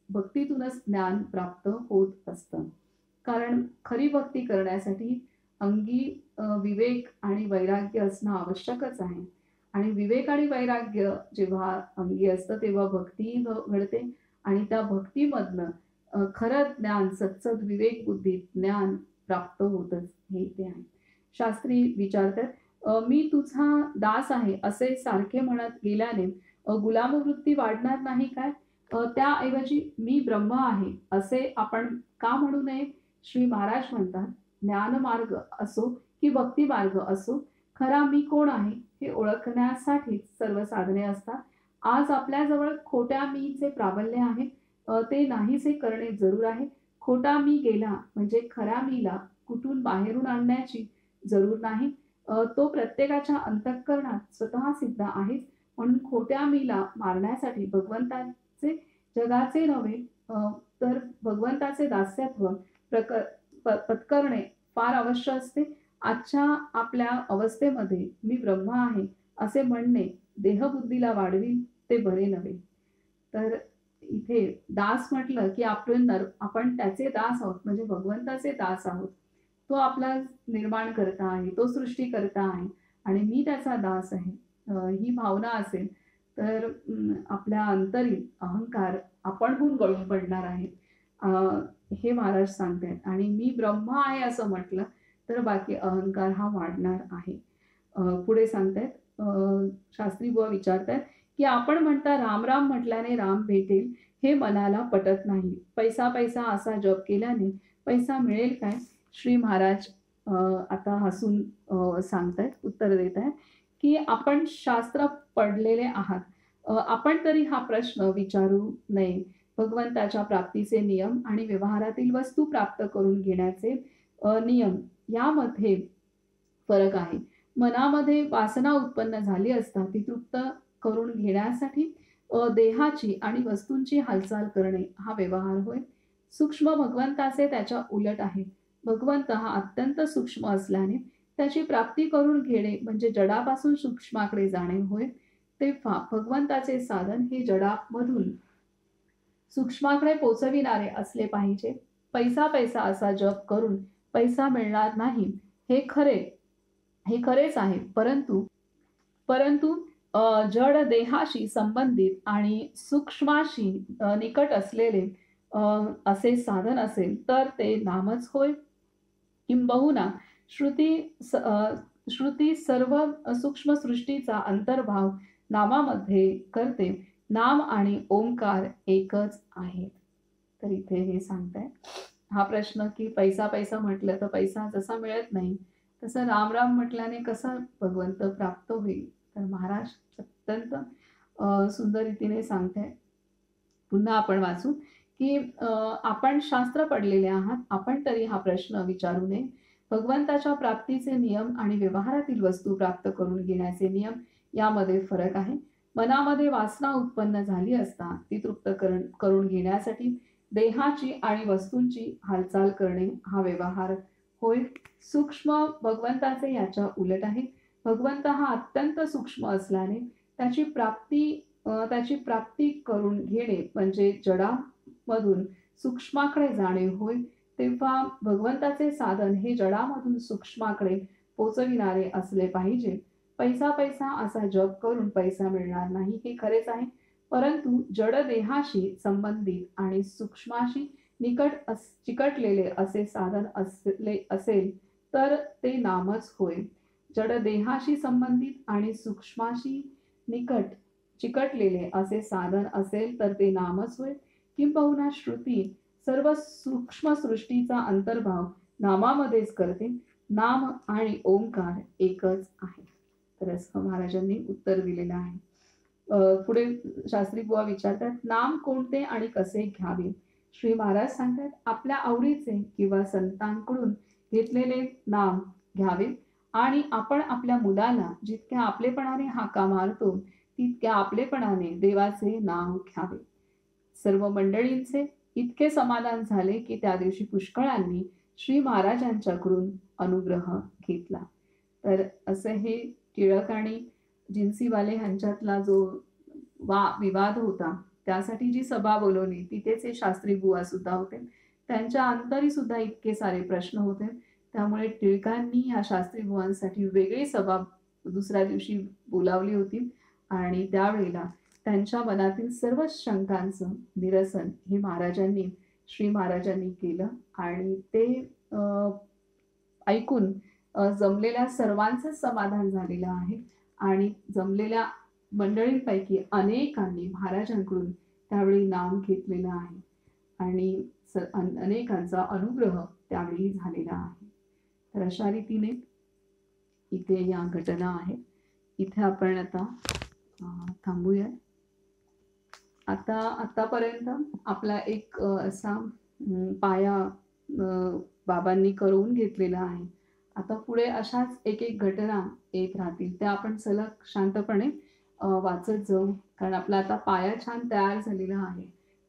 भक्तीतूनच ज्ञान प्राप्त होत असतं. कारण खरी भक्ती करण्यासाठी अंगी विवेक आणि वैराग्य असणं आवश्यकच आहे. आणि विवेक आणि वैराग्य जेव्हा अंगी असतं तेव्हा भक्तीही घडते आणि त्या भक्तीमधनं खरं ज्ञान, सत्सद विवेक बुद्धी ज्ञान प्राप्त होतच, हे इथे आहे. शास्त्री विचारतात, मी तुझा दास आहे असे सारखे म्हणत गेल्याने गुलामवृत्ती वाढणार नाही काय? त्याऐवजी मी ब्रह्म आहे असे आपण का म्हणू नये? श्री महाराज म्हणतात, ज्ञानमार्ग असो की भक्ती मार्ग असो, खरा मी कोण आहे हे ओळखण्यासाठीच सर्व साधने असतात. आज आपल्याजवळ खोट्या मीचे प्राबल्य आहे, ते नाहीसे करणे जरूर आहे. खोटा मी गेला म्हणजे खऱ्या मीला कुठून बाहेरून आणण्याची जरूर नाही. तो प्रत्येकाच्या अंतःकरणात स्वतः सिद्ध आहेच. म्हणून खोट्या मीला मारण्यासाठी भगवंताचे जगाचे नव्हे तर भगवंताचे दास्यत्व पत्करणे फार अवश्य असते. आजच्या आपल्या अवस्थेमध्ये मी ब्रह्म आहे असे म्हणणे देहबुद्धीला वाढविल ते बरे नव्हे. तर इथे दास म्हटलं की आपण त्याचे दास आहोत, म्हणजे भगवंताचे दास आहोत. तो आपला निर्माण करता आहे, तो सृष्टी करता आहे आणि मी त्याचा दास आहे. ही भावना असेल तर आपल्या अंतरी अहंकार आपणहून गळून पडणार आहे, हे महाराज सांगतात. आणि मी ब्रह्म आहे असं म्हटलं तर बाकी अहंकार हा वाढणार आहे. पुढे सांगतायत, शास्त्री बुवा विचारतात की आपण म्हणता राम राम म्हटल्याने राम भेटेल हे मनाला पटत नाही. पैसा पैसा असा जप केल्याने पैसा मिळेल काय? श्री महाराज आता हसून सांगतायत, उत्तर देत आहेत की आपण शास्त्र पडलेले आहात, आपण तरी हा प्रश्न विचारू नये. भगवंताच्या प्राप्तीचे नियम आणि व्यवहारातील वस्तू प्राप्त करून घेण्याचे नियम यामध्ये फरक आहे. मनामध्ये वासना उत्पन्न झाली असता ती तृप्त करून घेण्यासाठी देहाची आणि वस्तूंची हालचाल करणे हा व्यवहार होय. सूक्ष्म भगवंताचे त्याच्या उलट आहे. भगवंत हा अत्यंत सूक्ष्म असल्याने त्याची प्राप्ती करून घेणे म्हणजे जडापासून सूक्ष्माकडे जाणे होय. तेव्हा भगवंताचे साधन हे जडामधून सूक्ष्माकडे पोचविणारे असले पाहिजे. पैसा पैसा असा जप करून पैसा मिळणार नाही हे खरेच आहे. परंतु परंतु जड देहाशी संबंधित आणि सूक्ष्माशी निकट असलेले अ, असे साधन असेल तर ते नामच होय. किंबहुना श्रुती श्रुती सर्व सूक्ष्म सृष्टीचा अंतर्भाव नामामध्ये करते. नाम आणि ओंकार एकच आहेत. तर इथे हे सांगताय हा प्रश्न की पैसा पैसा म्हटलं तर पैसा जसा मिळत नाही तसं राम राम म्हटल्याने कसा भगवंत प्राप्त होईल. तर महाराज अत्यंत सुंदर रीतीने सांगताय. पुन्हा आपण वाचू की आपण शास्त्र पडलेले आहात, आपण तरी हा प्रश्न विचारू नये. भगवंताच्या प्राप्तीचे नियम आणि व्यवहारातील वस्तू प्राप्त करून घेण्याचे नियम यामध्ये फरक आहे. मनामध्ये वासना उत्पन्न झाली असता ती तृप्त करून घेण्यासाठी देहाची आणि वस्तूंची हालचाल करणे हा व्यवहार होय. सूक्ष्म भगवंताचे याच्या उलट आहे. भगवंत हा अत्यंत सूक्ष्म असल्याने त्याची प्राप्ती करून घेणे म्हणजे जडामधून सूक्ष्माकडे जाणे होय. तेव्हा भगवंताचे साधन हे जडामधून सूक्ष्माकडे पोचविणारे असले पाहिजे. पैसा पैसा असा जप करून पैसा मिळणार नाही हे खरेच आहे. परंतु जड देहाशी संबंधित आणि सूक्ष्माशी चिकटलेले असे साधन असेल तर ते नामच होय. जड देहाशी संबंधित आणि सूक्ष्माशी चिकटलेले असे साधन असेल तर ते नामच होय. किंबहुना श्रुती सर्व सूक्ष्म सृष्टीचा अंतर्भाव नामामध्येच करते. नाम आणि ओंकार एकच आहे. तर असं महाराजांनी उत्तर दिलेलं आहे. पुढे शास्त्री बुवा विचारतात, नाम कोणते आणि कसे घ्यावे? श्री महाराज सांगतात, आपल्या आवडीचे किंवा संतांकडून घेतलेले नाम घ्यावे आणि आपण आपल्या मुलाला जितक्या आपलेपणाने हाका मारतो तितक्या आपलेपणाने देवाचे नाव घ्यावे. सर्व मंडळींचे इतके समाधान झाले की त्या दिवशी पुष्कळांनी श्री महाराजांच्याकडून अनुग्रह घेतला. तर असे हे टिळक आणि जिन्सीवाले ह्यांच्यातला जो विवाद होता त्यासाठी जी सभा बोलवली तिथेच हे शास्त्री बुवा सुद्धा होते. त्यांच्या अंतरी सुद्धा इतके सारे प्रश्न होते. त्यामुळे टिळकांनी या शास्त्री बुवांसाठी वेगळी सभा दुसऱ्या दिवशी बोलावली होती आणि त्यावेळेला त्यांच्या मनातील सर्व शंकांचं निरसन हे श्री महाराजांनी केलं आणि ते ऐकून जमलेल्या सर्वांचं समाधान झालेलं आहे आणि जमलेल्या मंडळींपैकी अनेकांनी महाराजांकडून त्यावेळी नाम घेतलेलं आहे आणि अनेकांचा अनुग्रह त्यावेळी झालेला आहे. तर अशा रीतीने इथे या घटना आहेत. इथे आपण आता थांबूया. आतापर्यंत आपला एक असा पाया बाबांनी करून घेतलेला आहे. आता पुढे अशाच एक एक घटना येत राहतील, त्या आपण सलग शांतपणे वाचत जाऊ. कारण आपला आता पाया छान तयार झालेला आहे.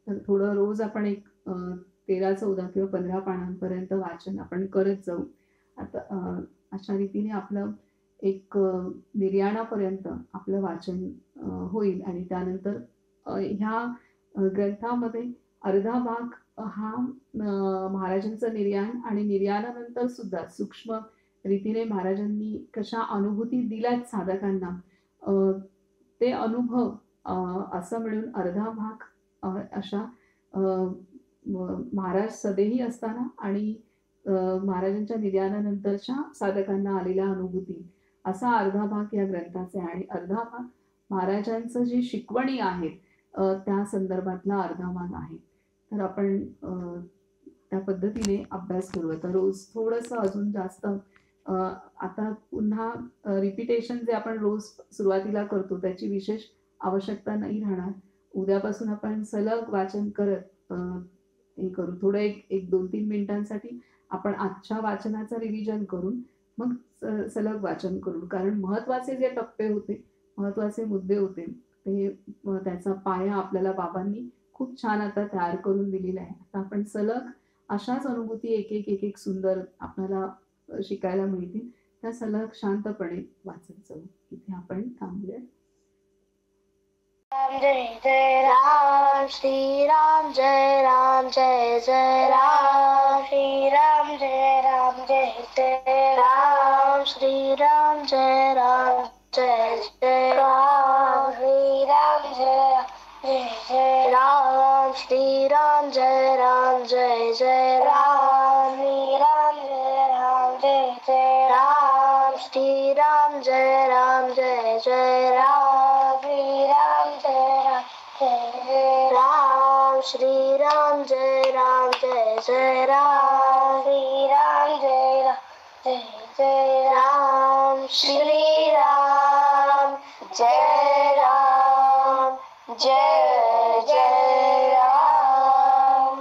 तर थोडं रोज आपण एक 13-14 किंवा 15 पानांपर्यंत वाचन आपण करत जाऊ. आता अशा रीतीने आपलं एक निर्याणापर्यंत आपलं वाचन होईल आणि त्यानंतर ह्या ग्रंथामध्ये अर्धा भाग हा महाराजांचं निर्याण आणि निर्याणानंतर सुद्धा सूक्ष्म रीतीने महाराजांनी कशा अनुभूती दिल्यात साधकांना ते अनुभव असं मिळून अर्धा भाग अशा महाराज सदेही असताना आणि महाराजांच्या निर्याणानंतरच्या साधकांना आलेल्या अनुभूती असा अर्धा भाग या ग्रंथाचे आणि अर्धा भाग महाराजांचं जे शिकवणी आहेत त्या संदर्भातला अर्धा भाग आहे. तर आपण त्या पद्धतीने अभ्यास करू. आता रोज थोडंसं अजून जास्त आता पुन्हा रिपिटेशन जे आपण रोज सुरुवातीला करतो त्याची विशेष आवश्यकता नाही राहणार. उद्यापासून आपण सलग वाचन करत हे करू. थोडं एक 2-3 मिनिटांसाठी आपण आजच्या वाचनाचं रिव्हिजन करून मग सलग वाचन करू. कारण महत्त्वाचे जे टप्पे होते, महत्त्वाचे मुद्दे होते ते त्याचा पाया आपल्याला बाबांनी खूप छान आता तयार करून दिलेला आहे. आता आपण सलग अशाच अनुभूती एक सुंदर आपल्याला शिकायला मिळतील. त्या सलग शांतपणे वाचत जाऊ. इथे आपण थांबूया. राम जय जय राम श्रीराम जय राम जय जय राम श्रीराम जय राम जय जय राम श्रीराम जय राम जय जय राम श्रीराम जय राम श्रीराम जय राम जय जय राम श्रीराम जय राम जय जय राम श्रीराम जय राम जय जय राम श्रीराम जय राम जय जय राम श्रीराम जय राम श्रीराम जय राम जय जय राम.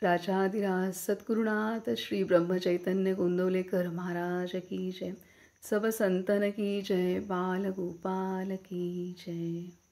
राजाधिराज सद्गुरुनाथ श्री ब्रह्मचैतन्य गोंदवलेकर महाराज की जय. सब संतन की जय. बाल गोपाल की जय.